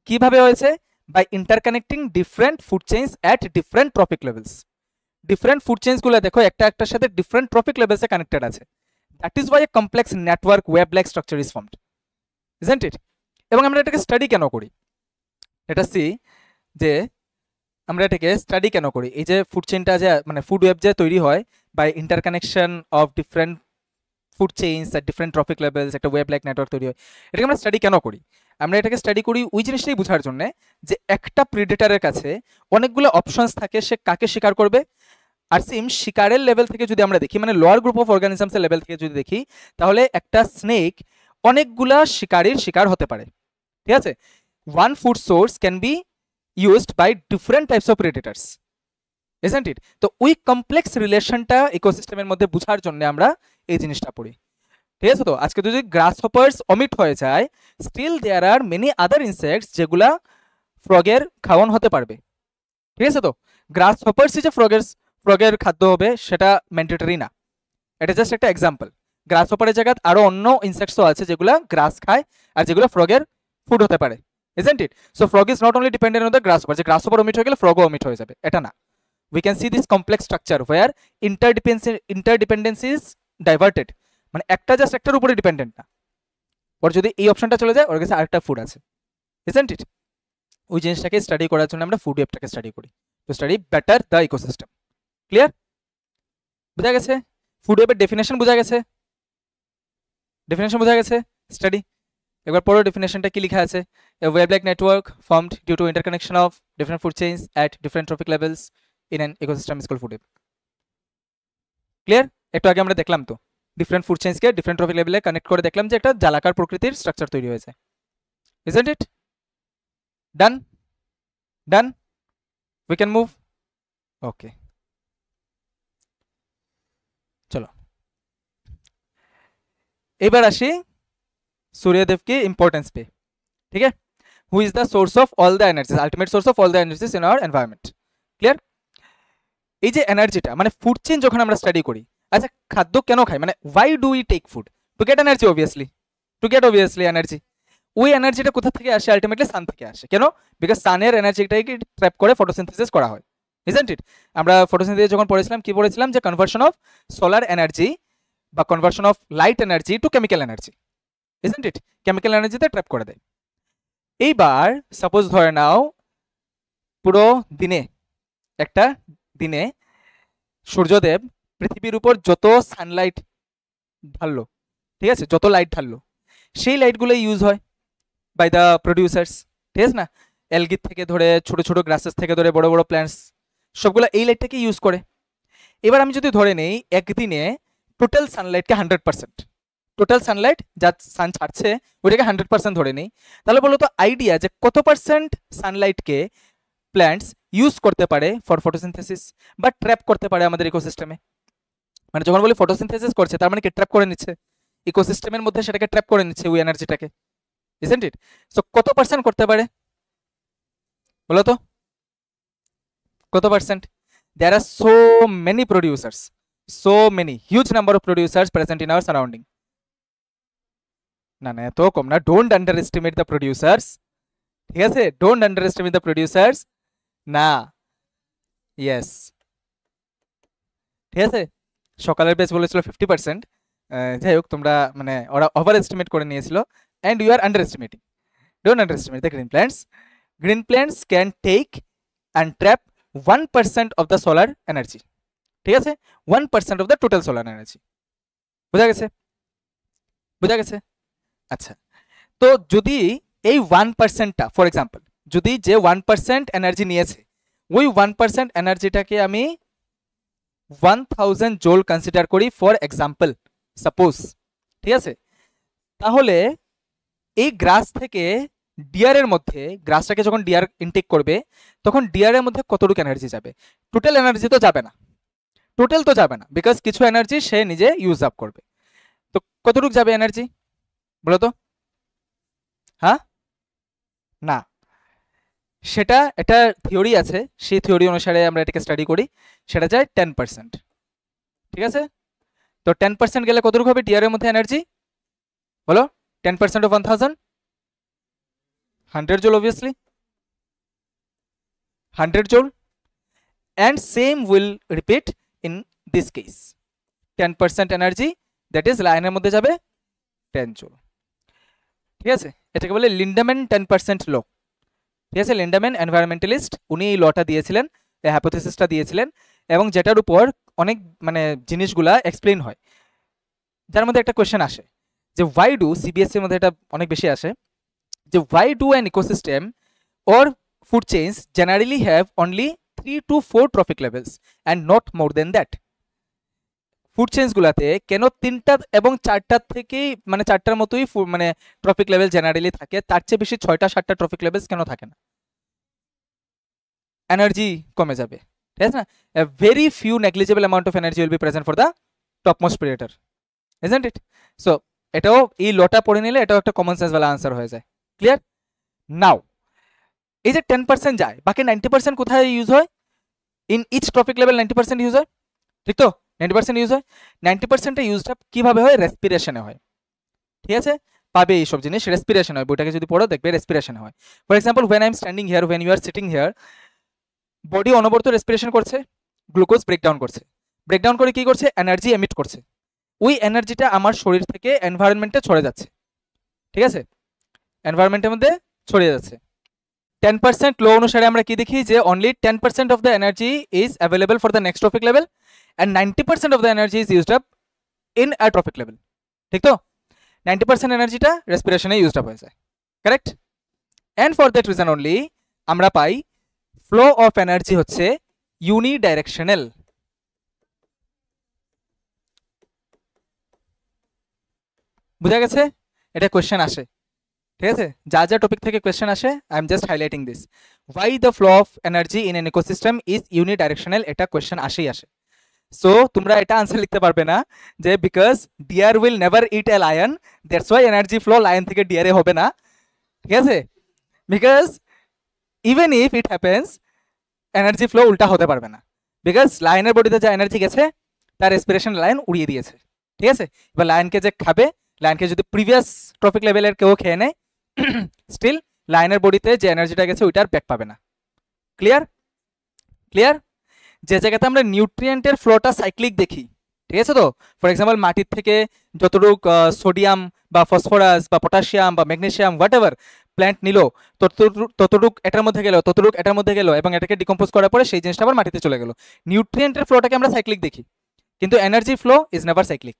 কিভাবে হয়েছে? By interconnecting different food chains at different trophic levels. Different food চেইনসগুলো দেখো একটা একটার সাথে ডিফারেন্ট ট্রপিক লেভেলসে কানেক্টেড আছে। That is why a complex network web like structure is formed, isn't it? এবং আমরা এটাকে স্টাডি কেন করি? এটা সি যে আমরা এটাকে স্টাডি কেন করি? এই যে ফুড চেইনটা যে মানে ফুড ওয়েব যে তৈরি হয় by interconnection of different food chains at different trophic levels, একটা ওয়েব লাইক নেটওয়ার্ক তৈরি হয়। এটাকে আমরা স্টাডি কেন করি? আমরা এটাকে স্টাডি করি ওই জিনিসটাই বোঝার জন্য যে একটা প্রিডেটারের কাছে অনেকগুলো অপশনস থাকে, সে কাকে শিকার করবে। আর সেম শিকারের লেভেল থেকে যদি আমরা দেখি, মানে লোয়ার গ্রুপ অফ অর্গানিজমসের লেভেল থেকে যদি দেখি, তাহলে একটা স্নেক অনেকগুলা শিকারীর শিকার হতে পারে, ঠিক আছে? One food source can be used by different types of predators, isn't it? তো ওই কমপ্লেক্স রিলেশনটা ইকোসিস্টেমের মধ্যে বোঝার জন্য আমরা এই জিনিসটা পড়ি, ঠিক আছে? তো আজকে যদি গ্রাস হপার্স অমিট হয়ে যায়, still there are many other insects যেগুলা ফ্রগের খাওয়ান হতে পারবে, ঠিক আছে? তো গ্রাস হপার্সই যে ফ্রগের খাদ্য হবে সেটা ম্যান্ডেটরি না, এটা জাস্ট একটা এক্সাম্পল। গ্রাস হপারের জায়গায় আরো অন্য ইনসেক্টসও আছে যেগুলা গ্রাস খায় আর যেগুলো ফ্রগের ফুড হতে পারে, isn't it? So frog is not only dependent on the grass hopper, যে গ্রাস হপার অমিট হয়ে গেলে ফ্রগও অমিট হয়ে যাবে, এটা না। We can see this complex structure where interdependency is diverted, মানে একটা জাস্ট একটার উপরে ডিপেন্ডেন্ট না, ওর যদি এই অপশনটা চলে যায় ওর কাছে আরেকটা ফুড আছে, ইজন্ট ইট? ওই জিনিসটাকে স্টাডি করার জন্য আমরা ফুড ওয়েবটাকে স্টাডি করি, to study better the ecosystem. Clear? বোঝা গেছে? ফুড ওয়েবের ডেফিনেশন বোঝা গেছে? ডেফিনেশন বোঝা গেছে? স্টাডি একবার পড়ো ডেফিনেশনটা কি লেখা আছে। A web like network formed due to interconnection of different food chains at different trophic levels in an ecosystem is called food web. Clear? একটু আগে আমরা দেখলাম তো ডিফারেন্ট ফুড চেইনসকে ডিফারেন্ট ট্রপিক লেভেলে কানেক্ট করে দেখলাম যে একটা জালাকার প্রকৃতির স্ট্রাকচার তৈরি হয়েছে, isn't it? Done? Done? We can move. Okay, চলো এবার আসি सूर्यदेव की इंपॉर्टेंस पे, ठीक है? Who is the source of all the energies, ultimate source of all the energies in our environment. Clear? এই যে এনার্জিটা মানে ফুড চেইন যখন আমরা স্টাডি করি, আচ্ছা খাদ্য কেন খাই, মানে why do we take food? To get energy, obviously to get obviously energy. ওই এনার্জিটা কোথা থেকে আসে? আলটিমেটলি সান থেকে আসে। কেন? বিকজ সানের এনার্জিটাকে ট্র্যাপ করে ফটোসিনথেসিস করা হয়, ইজন্ট ইট? আমরা ফটোসিনথেসিস যখন পড়েছিলাম কি পড়েছিলাম? যে কনভার্সন অফ সোলার এনার্জি বা conversion of light energy to chemical energy, isn't it? Chemical এনার্জিতে ট্র্যাপ করে দেয়। এইবার সাপোজ ধরে নাও পুরো দিনে একটা দিনে সূর্যদেব পৃথিবীর উপর যত সানলাইট ঢাললো, ঠিক আছে, যত লাইট ঢাললো, সেই লাইটগুলো ইউজ হয় বাই দ্য প্রডিউসার্স, ঠিক আছে না? অ্যালগি থেকে ধরে ছোট ছোট গ্রাসেস থেকে ধরে বড় বড় প্ল্যান্টস সবগুলো এই লাইটটাকে ইউজ করে। এবার আমি যদি ধরে নেই একদিনে টোটাল সানলাইটকে 100%, টোটাল সানলাইট যা সান ছাড়ছে ওইটাকে 100% ধরে নেই, তাহলে বলো তো আইডিয়া যে কত পার্সেন্ট সানলাইটকে প্ল্যান্টস ইউজ করতে পারে ফর ফটোসিনথেসিস বা ট্র্যাপ করতে পারে আমাদের ইকোসিস্টেমে। মানে যখন বলি ফটোসিনথেসিস করছে তার মানে কি ট্র্যাপ করে নিচ্ছে ইকোসিস্টেমের মধ্যে, সেটাকে ট্র্যাপ করে নিচ্ছে ওই এনার্জিটাকে, ইজন্ট ইট? সো কত পার্সেন্ট করতে পারে বলো তো? কত percent? there are so many producers, so many huge number of producers present in our surrounding. না না এত কম না, ডোন্ট আন্ডারএস্টিমেট দ্য প্রডিউসার্স, ঠিক আছে? ডোন্ট আন্ডারএস্টিমেট দ্য প্রডিউসার্স, না, ইয়েস, ঠিক আছে? সকালের বেচ বলেছিল 50%, যাই হোক তোমরা মানে ওরা ওভার এস্টিমেট করে নিয়েছিল, and you are underestimating. Don't underestimate the green plants. Green plants can take and trap 1% of the solar energy, ঠিক আছে? 1% of the total solar energy. বোঝা গেছে? বোঝা গেছে? আচ্ছা, তো যদি এই 1%টা ফর এক্সাম্পল যদি যে 1% এনার্জি নিয়েছে ওই 1% এনার্জিটাকে আমি 1000 জোল কনসিডার করি ফর এক্সাম্পল, সাপোজ, ঠিক আছে? তাহলে এই গ্রাস থেকে ডিয়ারের মধ্যে, গ্রাসটাকে যখন ডিয়ার ইনটেক করবে তখন ডিয়ারের মধ্যে কতটুকু এনার্জি যাবে? টোটাল এনার্জি তো যাবে না, টোটাল তো যাবে না, বিকজ কিছু এনার্জি সে নিজে ইউজ আপ করবে। তো কতটুকু যাবে এনার্জি বলো তো? হ্যাঁ, না, সেটা একটা থিওরি আছে, সেই থিওরি অনুসারে আমরা এটাকে স্টাডি করি, সেটা যায় 10%, ঠিক আছে? তো 10% গেলে কতটুকু হবে ডিয়ারের মধ্যে এনার্জি বলো? 10% of 1000 100 joule obviously, 100 joule, and same will repeat in this case. 10% energy that is লাইনের মধ্যে যাবে 10 joule, ঠিক আছে? এটাকে বলে লিন্ডাম্যান 10% ল, ঠিক আছে? লিন্ডাম্যান এনভায়রনমেন্টালিস্ট, উনি এই লটা দিয়েছিলেন, এই হাইপোথিসিসটা দিয়েছিলেন, এবং যেটার উপর অনেক মানে জিনিসগুলা এক্সপ্লেইন হয়, যার মধ্যে একটা কোয়েশ্চেন আসে যে why do CBSE এর মধ্যে এটা অনেক বেশি আসে যে why do an ecosystem or food chains generally have only 3 to 4 trophic levels and not more than that? Food চেইনসগুলোতে কেন 3টা এবং 4টার থেকেই মানে 4টার মতোই মানে ট্রফিক লেভেল জেনারেলি থাকে, তার চেয়ে বেশি 6টা 7টা ট্রফিক লেভেলস কেন থাকে না? এনার্জি কমে যাবে, ঠিক আছে না? A very few negligible amount of energy will be present for the topmost predator, isn't it? So এটাও এই লটা পড়ে নিলে এটাও একটা কমন সেন্স वाला आंसर হয়ে যায়। ক্লিয়ার? নাও এই যে 10% যায়, বাকি 90% কোথায় ইউজ হয়? In each trophic level 90% use হয়, ঠিক তো? 90% ইউজ হয়। 90% ইউজটা কিভাবে হয়? রেসপিরেশনে হয়, ঠিক আছে? পাবে এইসব জিনিস রেসপিরেশন হয়, বইটাকে যদি পড়ো দেখবে রেসপিরেশন হয়। For example when I am standing here, when you are sitting here, body অনবরত রেসপিরেশন করছে, গ্লুকোজ ব্রেকডাউন করছে, ব্রেকডাউন করে কি করছে? এনার্জি এমিট করছে। ওই এনার্জিটা আমার শরীর থেকে এনভায়রনমেন্টে ছড়ে যাচ্ছে, ঠিক আছে? এনভায়রনমেন্টের মধ্যে ছড়িয়ে যাচ্ছে। 10% লো অনুসারে আমরা কি দেখি যে only 10% of the energy is available for the next trophic level and 90% of the energy is used up in a trophic level, ঠিক তো? 90% এনার্জিটা রেসপিরেশনে ইউজড আপ হয়ে যায়, correct? And for that reason only আমরা পাই ফ্লো অফ এনার্জি হচ্ছে ইউনিডাইরেকশনাল। বুঝা গেছে? এটা কোশ্চেন আসে, ঠিক আছে? যা যা টপিক থেকে কোশ্চেন আসে I am just highlighting this, why the flow of energy in an ecosystem is unidirectional, এটা কোশ্চেন আসেই আসে। সো তোমরা এটা আনসার লিখতে পারবে না যে because deer will never eat a lion, that's why energy flow lion থেকে ডিয়ারে হবে না, ঠিক আছে? Because even if it happens energy flow উল্টা হতে পারবে না, বিকজ লায়নের বডিতে যা এনার্জি গেছে তার রেসপিরেশন লায়ন উড়িয়ে দিয়েছে, ঠিক আছে? এবার লায়নকে যে খাবে, লায়নকে যদি প্রিভিয়াস ট্রফিক লেভেলের কেউ খেয়ে নেয়, স্টিল লায়নের বডিতে যে এনার্জিটা গেছে ওইটার ব্যাক পাবে না। ক্লিয়ার? ক্লিয়ার? যে জায়গাতে আমরা নিউট্রিয়েন্টের ফ্লোটা সাইক্লিক দেখি, ঠিক আছে তো? ফর এক্সাম্পল মাটির থেকে যতটুক সোডিয়াম বা ফসফরাস বা পটাশিয়াম বা ম্যাগনেসিয়াম হোয়াট এভার প্ল্যান্ট নিল, ততটুক এটার মধ্যে গেল, ততটুক এটার মধ্যে গেল, এবং এটাকে ডিকম্পোজ করার পরে সেই জিনিসটা আবার মাটিতে চলে গেল। নিউট্রিয়েন্টের ফ্লোটাকে আমরা সাইক্লিক দেখি, কিন্তু energy flow is never cyclic.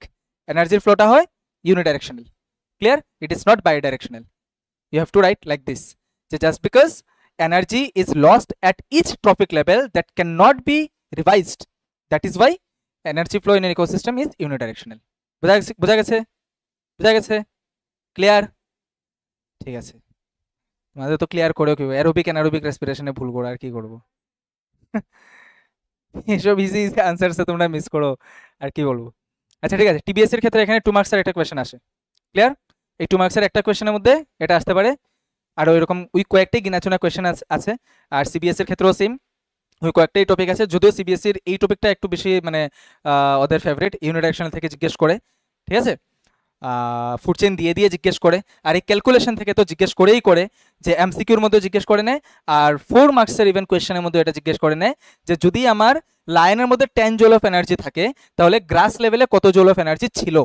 এনার্জির ফ্লোটা হয় unidirectional. Clear? It is not bidirectional. You have to write like this, যে just because energy is lost at each trophic level that cannot be revised, that is why energy flow in an ecosystem is unidirectional. বুঝা গেছে? Clear? ঠিক আছে, আমাদের তো clear করেও কি aerobic anaerobic রেসপিরেশনে ভুল করো আর কি করবো? এসব ইজি ইজি আনসারসে তোমরা মিস করো আর কি বলবো। আচ্ছা ঠিক আছে, টিবিএস এর ক্ষেত্রে এখানে 2 মার্কসের একটা কোয়েশ্চেন আসে। ক্লিয়ার? এই 2 মার্কসের একটা কোয়েশ্চেনের মধ্যে এটা আসতে পারে, আর ওইরকম ওই কয়েকটাই গিনাচুনা কোয়েশ্চেন আছে। আর সিবিএস এর ক্ষেত্রেও সেম, ওই কয়েকটাই টপিক আছে, যদিও সিবিএস এর এই টপিকটা একটু বেশি মানে ওদের ফেভারিট, ইউনিডাইরেকশনাল থেকে জিজ্ঞেস করে, ঠিক আছে? ফুড চেইন দিয়ে দিয়ে জিজ্ঞেস করে, আর এই ক্যালকুলেশন থেকে তো জিজ্ঞেস করেই করে, যে এমসিকিউর মধ্যে জিজ্ঞেস করে নেয়, আর 4 মার্কসের ইভেন কোয়েশ্চেনের মধ্যে এটা জিজ্ঞেস করে নেয় যে যদি আমার লাইনের মধ্যে 10 জোল অফ এনার্জি থাকে তাহলে গ্রাস লেভেলে কত জোল অফ এনার্জি ছিল,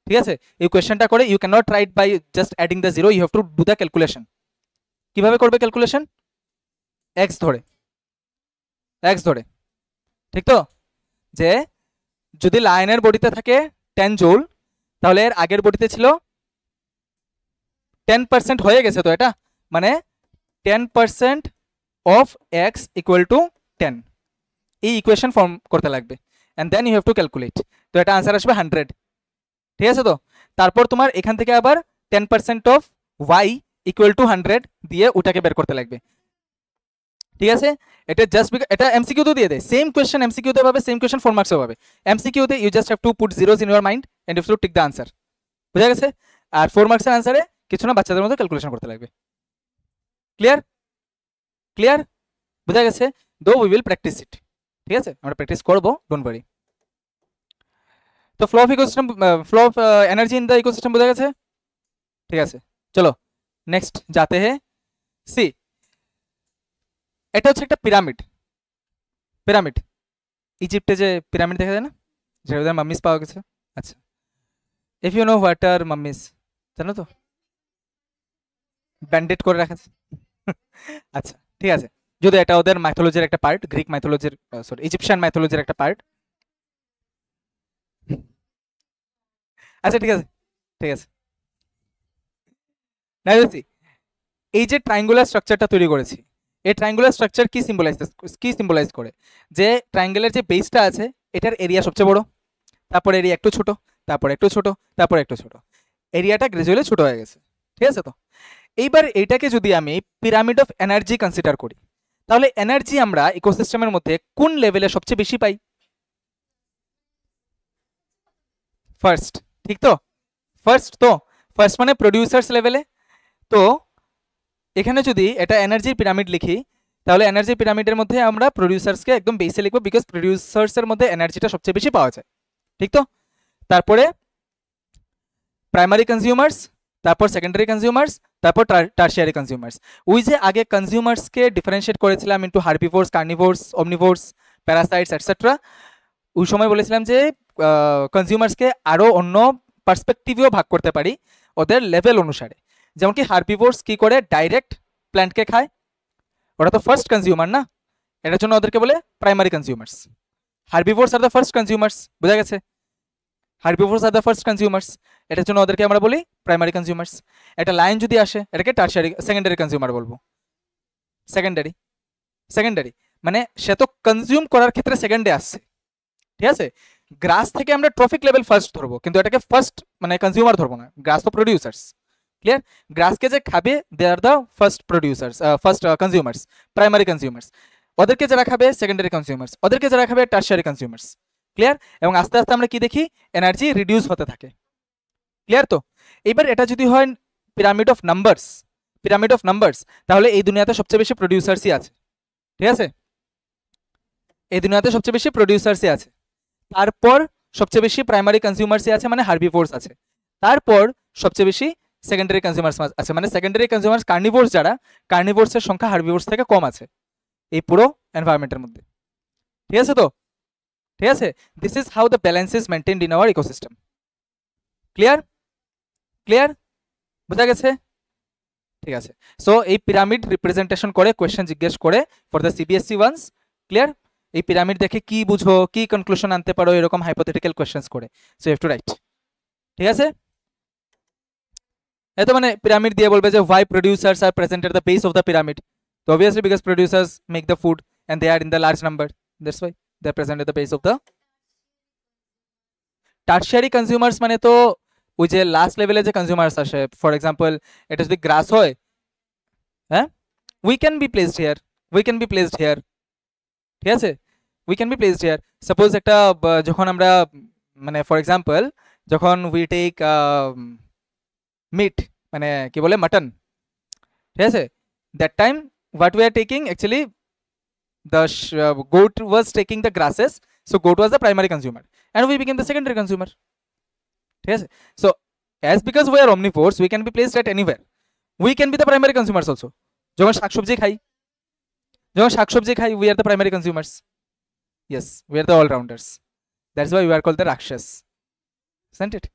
ঠিক আছে? এই কোয়েশ্চেনটা করে you can not write by just adding the zero, you have to do the calculation. কিভাবে করবে ক্যালকুলেশন? এক্স ধরে, ঠিক তো? যে যদি লাইনের বডিতে থাকে 10 জুল, তাহলে এর আগের বডিতে ছিল 10% হয়ে গেছে, তো এটা মানে 10% অফ এক্স ইকুয়াল টু 10, এই ইকুয়েশন ফর্ম করতে লাগবে, and then you have to calculate. তো এটা আনসার আসবে 100, ঠিক আছে তো? তারপর তোমার এখান থেকে আবার 10% অফ ওয়াই ইকুয়াল টু 100 দিয়ে ওটাকে বের করতে লাগবে, ঠিক আছে? এটা জাস্ট এটা এমসিকিউ তো দিয়ে দেয়, সেম কোয়েশ্চেন এমসিকিউ তে পাবে, সেম কোয়েশ্চেন 4 মার্কসও পাবে। এমসিকিউ তে you just have to put zeros in your mind and you have to tick the answer, বুঝা গেছে? আর 4 মার্কসের আনসারে কিছু না, বাচ্চাদের মতো ক্যালকুলেশন করতে লাগবে। ক্লিয়ার? ক্লিয়ার? বুঝা গেছে? দো উই উইল প্র্যাকটিস ইট, ঠিক আছে? আমরা প্র্যাকটিস করব, ডোন্ট ওয়ারি। তো flow of ecosystem, flow of energy in the ecosystem বুঝা গেছে? ঠিক আছে, চলো নেক্সট যাতে हैं সি, এটা হচ্ছে একটা পিরামিড। পিরামিড, ইজিপ্টে যে পিরামিড দেখা যায় না, যেটা মাম্মিস পাওয়া গেছে। আচ্ছা, if you know what are mummies, জানো তো, ব্যান্ডেড করে রাখা আছে। আচ্ছা ঠিক আছে, যদি এটা ওদের মাইথোলজির একটা পার্ট, গ্রিক মাইথোলজির, সরি ইজিপশিয়ান মাইথোলজির একটা পার্ট। আচ্ছা ঠিক আছে, ঠিক আছে। না বুঝছি, এই যে ট্রায়াঙ্গুলার স্ট্রাকচারটা তৈরি করেছি, এই ট্রায়াঙ্গুলার স্ট্রাকচার কি সিম্বলাইজ করে, যে ট্রায়াঙ্গেলের যে বেসটা আছে এটার এরিয়া সবচেয়ে বড়, তারপর এরিয়া একটু ছোট, তারপর একটু ছোট, তারপর একটু ছোট, এরিয়াটা গ্রাজুয়ালি ছোট হয়ে গেছে। ঠিক আছে, তো এইবার এইটাকে যদি আমি পিরামিড অফ এনার্জি কনসিডার করি, তাহলে এনার্জি আমরা ইকোসিস্টেমের মধ্যে কোন লেভেলে সবচেয়ে বেশি পাই? ফার্স্ট, ঠিক তো? ফার্স্ট তো, ফার্স্ট মানে প্রডিউসার্স লেভেলে। তো এখানে যদি এটা এনার্জির পিরামিড লিখি, তাহলে এনার্জি পিরামিডের মধ্যে আমরা প্রডিউসার্সকে একদম বেসে লিখবো, বিকজ প্রডিউসার্সের মধ্যে এনার্জিটা সবচেয়ে বেশি পাওয়া যায়। ঠিক তো? তারপরে প্রাইমারি কনজিউমার্স, তারপর সেকেন্ডারি কনজিউমার্স, তারপর টারশিয়ারি কনজিউমার্স। ওই যে আগে কনজিউমার্সকে ডিফারেন্সিয়েট করেছিলাম ইন্টু হার্বিভোরস, কার্নিভোরস, অমনিভোরস, প্যারাসাইটস এটসেট্রা। ওই সময় বলেছিলাম যে কনজিউমার্সকে আরও অন্য পার্সপেক্টিভেও ভাগ করতে পারি ওদের লেভেল অনুসারে। যেমন কি হার্বিভোরস কি করে, ডাইরেক্ট প্ল্যান্টকে খায়, ওরা তো ফার্স্ট কনজিউমার না, এটার জন্য ওদেরকে বলে primary consumers. Herbivores are the first consumers, বোঝা গেছে? Herbivores are the first consumers, এটার জন্য ওদেরকে আমরা বলি প্রাইমারি কনজিউমার্স। একটা লাইন যদি আসে, এটাকে টারশিয়ারি, সেকেন্ডারি কনজিউমার বলবো। সেকেন্ডারি, সেকেন্ডারি মানে সে তো কনজিউম করার ক্ষেত্রে সেকেন্ডে আসছে। ঠিক আছে, গ্রাস থেকে আমরা ট্রফিক লেভেল ফার্স্ট ধরবো, কিন্তু এটাকে ফার্স্ট মানে কনজিউমার ধরবো না, গ্রাস তো প্রডিউসার্স। ক্লিয়ার? গ্রাসকে যে খাবে they are the first producers, first consumers, primary consumers. ওদেরকে যারা খাবে সেকেন্ডারি কনজিউমার্স, ওদেরকে যারা খাবে টারশিয়ারি কনজিউমার্স। ক্লিয়ার? এবং আস্তে আস্তে আমরা কি দেখি, এনার্জি রিডিউস হতে থাকে। ক্লিয়ার তো? এবার এটা যদি হয় pyramid of numbers, pyramid of numbers, তাহলে এই দুনিয়াতে সবচেয়ে বেশি প্রডিউসার্সই আছে। ঠিক আছে, এই দুনিয়াতে সবচেয়ে বেশি প্রডিউসার্সই আছে। তারপর সবচেয়ে বেশি প্রাইমারি কনজিউমার্সই আছে, মানে হার্বিভোরস আছে। তারপর সবচেয়ে বেশি সেকেন্ডারি কনজিউমার্স আছে, মানে সেকেন্ডারি কনজিউমার্স কার্নিভোরস যারা, কার্নিভোরসের সংখ্যা হার্বিভোরস থেকে কম আছে এই পুরো এনভায়রনমেন্টের মধ্যে। ঠিক আছে তো? ঠিক আছে, this is how the balance is maintained in our ecosystem. Clear? Clear? বোঝা গেছে? ঠিক আছে, সো এই পিরামিড রিপ্রেজেন্টেশন করে কোয়েশ্চেন জিজ্ঞেস করে for the CBSE ones. Clear? এই পিরামিড দেখে কি বুঝো, কি কনক্লুশন আনতে পারো, এরকম হাইপোথেটিক্যাল কোয়েশ্চেন্স করে, so you have to write. ঠিক আছে, এত মানে পিরামিড দিয়ে বলবে যে why producers are present at the base of the pyramid, so obviously because producers make the food and they are in the large number, that's why they are present at the base of the tertiary consumers। মানে তো ওই যে last লেভেলে যে consumers আসে, for example এটা যদি গ্রাস হয়, হ্যাঁ, we can be placed here, we can be placed here। ঠিক আছে, we can be placed here। Suppose একটা যখন আমরা মানে ফর এক্সাম্পল যখন we take মিট, মানে কি বলে, মাটন। ঠিক আছে, that time what we are taking actually the goat was taking the grasses, so goat was the primary consumer and we became the secondary consumer। ঠিক আছে, so as because we are omnivores we can be placed at anywhere, we can be the primary consumers also। যখন শাকসবজি খাই, যখন শাকসবজি খাই we are the primary consumers, yes, we are the all rounders, that's why we are called the rakshas, isn't it?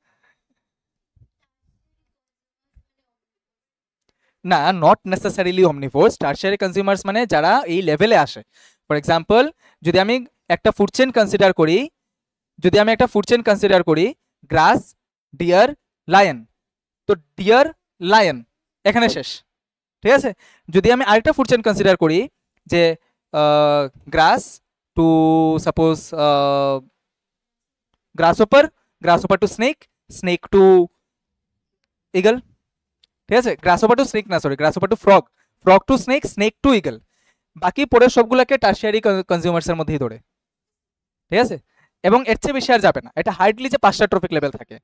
না, not necessarily omnivores, tertiary consumers মানে যারা এই লেভেলে আসে। ফর এক্সাম্পল যদি আমি একটা ফুড চেইন কনসিডার করি, যদি আমি একটা ফুড চেইন কনসিডার করি, গ্রাস, ডিয়ার, লায়ন, তো ডিয়ার, লায়ন এখানে শেষ। ঠিক আছে, যদি আমি আরেকটা ফুড চেইন কনসিডার করি যে grass to suppose grasshopper, grasshopper to snake, snake to eagle. ঠিক আছে, গ্রাসহপার টু স্নেক না, sorry, grasshopper to frog, frog to snake, snake to eagle. বাকি পরের সবগুলোকে টারশিয়ারি কনজিউমার্সের মধ্যেই ধরে। ঠিক আছে, এবং এর চেয়ে বেশি আর যাবে না। এটা হার্ডলি যে 5টা ট্রফিক লেভেল থাকে,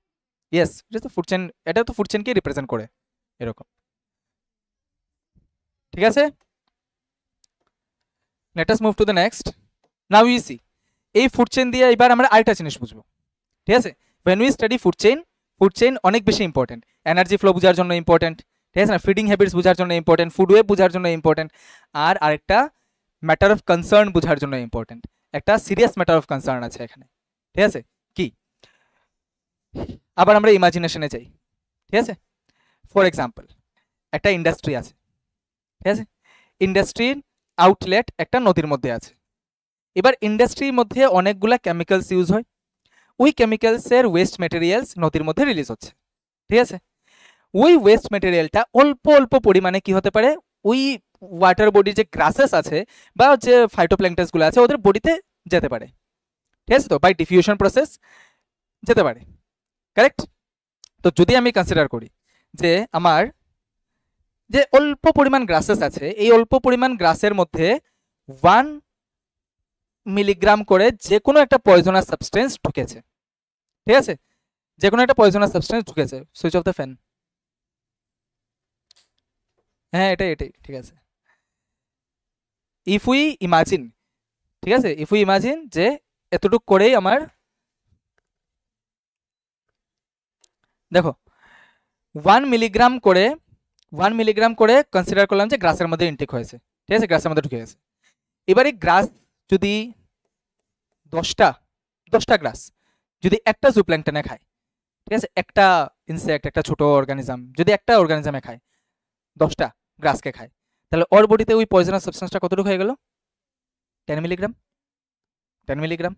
ইয়েস, এটা তো ফুড চেইন, এটা তো ফুড চেইনকে রিপ্রেজেন্ট করে এরকম। ঠিক আছে, let us move to the next. Now you see, এই ফুড চেইন দিয়ে এবার আমরা আরেকটা জিনিস বুঝবো। ঠিক আছে, when we study food chain, food chain অনেক বেশি ইম্পর্টেন্ট, এনার্জি ফ্লো বোঝার জন্য ইম্পর্টেন্ট। ঠিক ঠিক আছে না, ফিডিং হ্যাবিটস বোঝার জন্য ইম্পর্টেন্ট, ফুড ওয়েব বোঝার জন্য ইম্পর্টেন্ট, আর আরেকটা ম্যাটার অফ কনসার্ন বোঝার জন্য ইম্পর্টেন্ট। একটা সিরিয়াস ম্যাটার অফ কনসার্ন আছে এখানে, ঠিক আছে। কি, আবার আমরা ইমাজিনেশনে যাই, ঠিক আছে। ফর এক্সাম্পল, একটা ইন্ডাস্ট্রি আছে, ঠিক আছে, ইন্ডাস্ট্রির আউটলেট একটা নদীর মধ্যে আছে। এবার ইন্ডাস্ট্রির মধ্যে অনেকগুলা কেমিক্যালস ইউজ হয়, ওই কেমিক্যালসের ওয়েস্ট ম্যাটেরিয়ালস নদীর মধ্যে রিলিজ হচ্ছে, ঠিক আছে। ওই ওয়েস্ট ম্যাটেরিয়ালটা অল্প অল্প পরিমাণে কি হতে পারে, ওই ওয়াটার বডির যে গ্রাসেস আছে বা যে ফাইটোপ্ল্যাঙ্কটনসগুলো আছে ওদের বডিতে যেতে পারে, ঠিক আছে। তো বাই ডিফিউশন প্রসেস যেতে পারে, কারেক্ট। তো যদি আমি কনসিডার করি যে আমার যে অল্প পরিমাণ গ্রাসেস আছে, এই অল্প পরিমাণ গ্রাসের মধ্যে 1 মিলিগ্রাম করে যে কোনো একটা পয়জনাস সাবস্টেন্স ঢুকেছে, ঠিক আছে, যে কোনো একটা পয়জনাস সাবস্টেন্স ঢুকেছে। Switch off the fan. হ্যাঁ, এটাই এটাই, ঠিক আছে। ইফ উই ইমাজিন, ঠিক আছে, ইফ উই ইমাজিন যে এতটুকু করেই আমার, দেখো 1 মিলিগ্রাম করে 1 মিলিগ্রাম করে কনসিডার করলাম যে গ্রাসের মধ্যে ইনটেক হয়েছে, ঠিক আছে, গ্রাসের মধ্যে ঢুকে গেছে। এবার এই গ্রাস যদি 10টা গ্রাস যদি একটা জুপ্ল্যাঙ্কটনে খায়, ঠিক আছে, একটা ইনসেক্ট, একটা ছোট অর্গানিজম যদি একটা অর্গানিজমে খায়, 10টা গ্রাসকে খায়, তাহলে ওর বডিতে ওই পয়জনাস সাবস্টেন্সটা কতটুকু হয়ে গেল? 10 মিলিগ্রাম, 10 মিলিগ্রাম।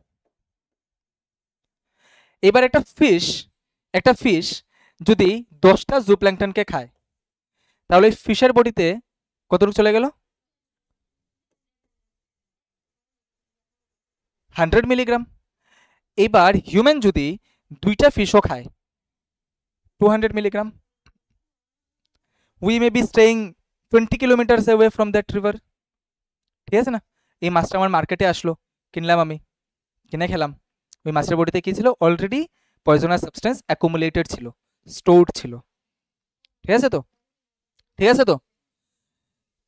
এবার একটা ফিশ যদি 10টা জুপ্ল্যাঙ্কটনকে খায়, তাহলে ওই ফিশের বডিতে কতটুকু চলে গেল? 100 মিলিগ্রাম। এবার হিউম্যান যদি 2টা ফিশও খায়, 200 milligram. We may be staying 20 kilometres away from that river, ঠিক আছে না। এই মাছটা আমার মার্কেটে আসলো, কিনলাম, আমি কিনে খেলাম, ওই মাছের বডিতে কি ছিল? অলরেডি পয়জনাস সাবস্টেন্স অ্যাকুমুলেটেড ছিল, স্টোরড ছিল, ঠিক আছে। তো ঠিক আছে, তো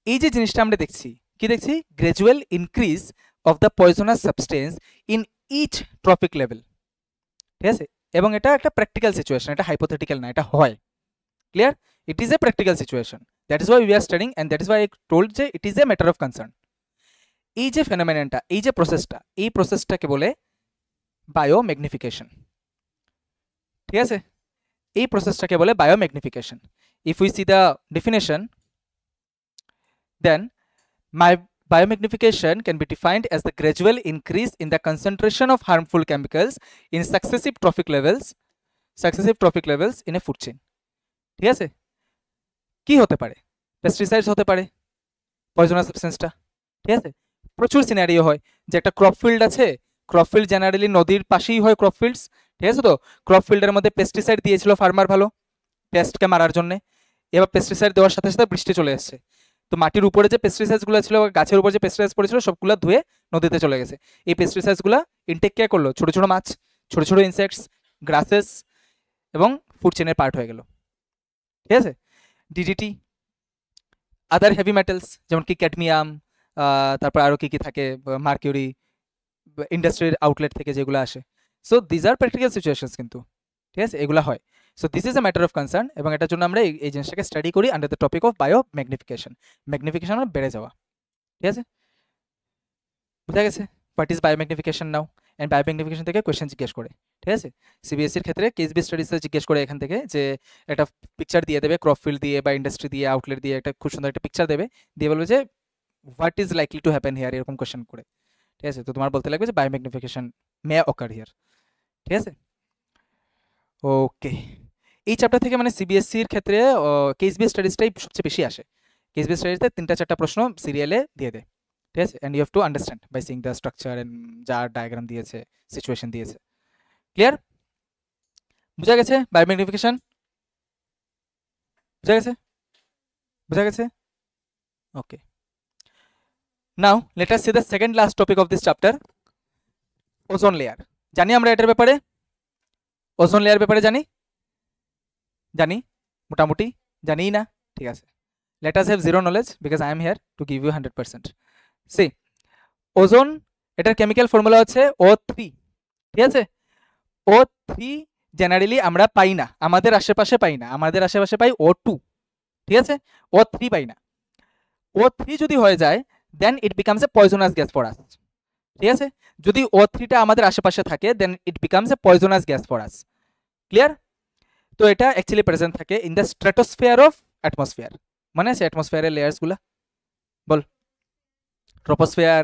এই যে জিনিসটা আমরা দেখছি, কি দেখছি? Gradual increase of the poisonous substance in each trophic level, ঠিক আছে। এবং এটা একটা প্র্যাকটিক্যাল সিচুয়েশন, এটা হাইপোথেটিক্যাল না, এটা হয়। Clear? It is a practical situation, that is why we are studying and that is why I told যে it is a matter of concern. এই যে ফেনোমেননটা, এই যে প্রসেসটা, এই প্রসেসটাকে বলে বায়োম্যাগনিফিকেশন, ঠিক আছে। এই প্রসেসটাকে বলে biomagnification. If we see the definition, then biomagnification can be defined as the gradual increase in the concentration of harmful chemicals in successive trophic levels in a food chain, ঠিক আছে। কি হতে পারে? পেস্টিসাইডস হতে পারে, পয়জনাস সাবস্টেন্সটা, ঠিক আছে। প্রচুর সিনারিও হয় যে একটা ক্রপ ফিল্ড আছে, ক্রপ ফিল্ড জেনারেলি নদীর পাশেই হয় ক্রপ ফিল্ডস, ঠিক আছে। তো ক্রপ ফিল্ডের মধ্যে পেস্টিসাইড দিয়েছিল ফার্মার ভালো পেস্টকে মারার জন্য। এবার পেস্টিসাইড দেওয়ার সাথে সাথে বৃষ্টি চলে এসছে, তো মাটির উপরে যে পেস্টিসাইডসগুলো ছিল, গাছের উপর যে পেস্টিসাইডস পড়েছিল, সবগুলো ধুয়ে নদীতে চলে গেছে। এই পেস্টিসাইডসগুলো ইনটেক কে করলো? ছোট ছোট মাছ, ছোট ছোট ইনসেক্টস, গ্রাসেস এবং ফুড চেনের পার্ট হয়ে গেল, ঠিক আছে। ডিডিটি, আদার হেভি মেটালস যেমন কি ক্যাডমিয়াম, তারপর আরও কি কি থাকে, মার্কিউরি, ইন্ডাস্ট্রির আউটলেট থেকে যেগুলো আসে। So these are practical situations কিন্তু, ঠিক আছে, এগুলো হয়। So this is a matter of concern, এবং এটার জন্য আমরা এই জিনিসটাকে স্টাডি করি under the topic of biomagnification. Magnification মানে বেড়ে যাওয়া, ঠিক আছে। বুঝা গেছে? What is biomagnification now? And biomagnification থেকে কোয়েশ্চেন জিজ্ঞেস করে, ঠিক আছে। সিবিএসসির ক্ষেত্রে কেস বেস স্টাডিজে জিজ্ঞেস করে এখান থেকে যে একটা পিকচার দিয়ে দেবে, ক্রপ ফিল্ড দিয়ে বা ইন্ডাস্ট্রি দিয়ে, আউটলেট দিয়ে একটা খুব সুন্দর একটা পিকচার দেবে, দিয়ে বলবে যে what is likely to happen here, এরকম কোয়েশ্চেন করে, ঠিক আছে। তো তোমার বলতে লাগবে যে বায়োম্যাগনিফিকেশন মে অকার হিয়ার, ঠিক আছে। ওকে, এই চ্যাপ্টার থেকে মানে সিবিএসসির ক্ষেত্রে কেস বেস স্টাডিজটাই সবচেয়ে বেশি আসে। কেস বেস স্টাডিজতে 3-4টা প্রশ্ন সিরিয়ালে দিয়ে দেয়, ঠিক আছে। And you have to understand by seeing the structure and যার ডায়াগ্রাম দিয়েছে, সিচুয়েশন দিয়েছে। ক্লিয়ার? বুঝা গেছে বায়োম্যাগনিফিকেশন? বুঝা গেছে? বুঝা গেছে? Okay, now let us see the second last topic of this chapter, ozone layer. জানি আমরা এটার ব্যাপারে, ওজোন লেয়ার ব্যাপারে জানি মোটামুটি, জানি না, ঠিক আছে। let us have zero knowledge because I am here to give you 100%. see, ozone, এটার কেমিক্যাল ফর্মুলা হচ্ছে O3, ঠিক আছে। O3 জেনারেলি আমরা পাই না, আমাদের আশেপাশে পাই না, আমাদের আশেপাশে পাই O2, ঠিক আছে, O3 পাই না। O3 যদি হয়ে যায় then it becomes a poisonous gas for us. ঠিক আছে, যদি O3টা আমাদের আশেপাশে থাকে then it becomes a poisonous gas for us. Clear? তো এটা অ্যাকচুয়ালি প্রেজেন্ট থাকে in the stratosphere of atmosphere. মানে আছে অ্যাটমসফিয়ারের লেয়ার্সগুলো, বল। Troposphere,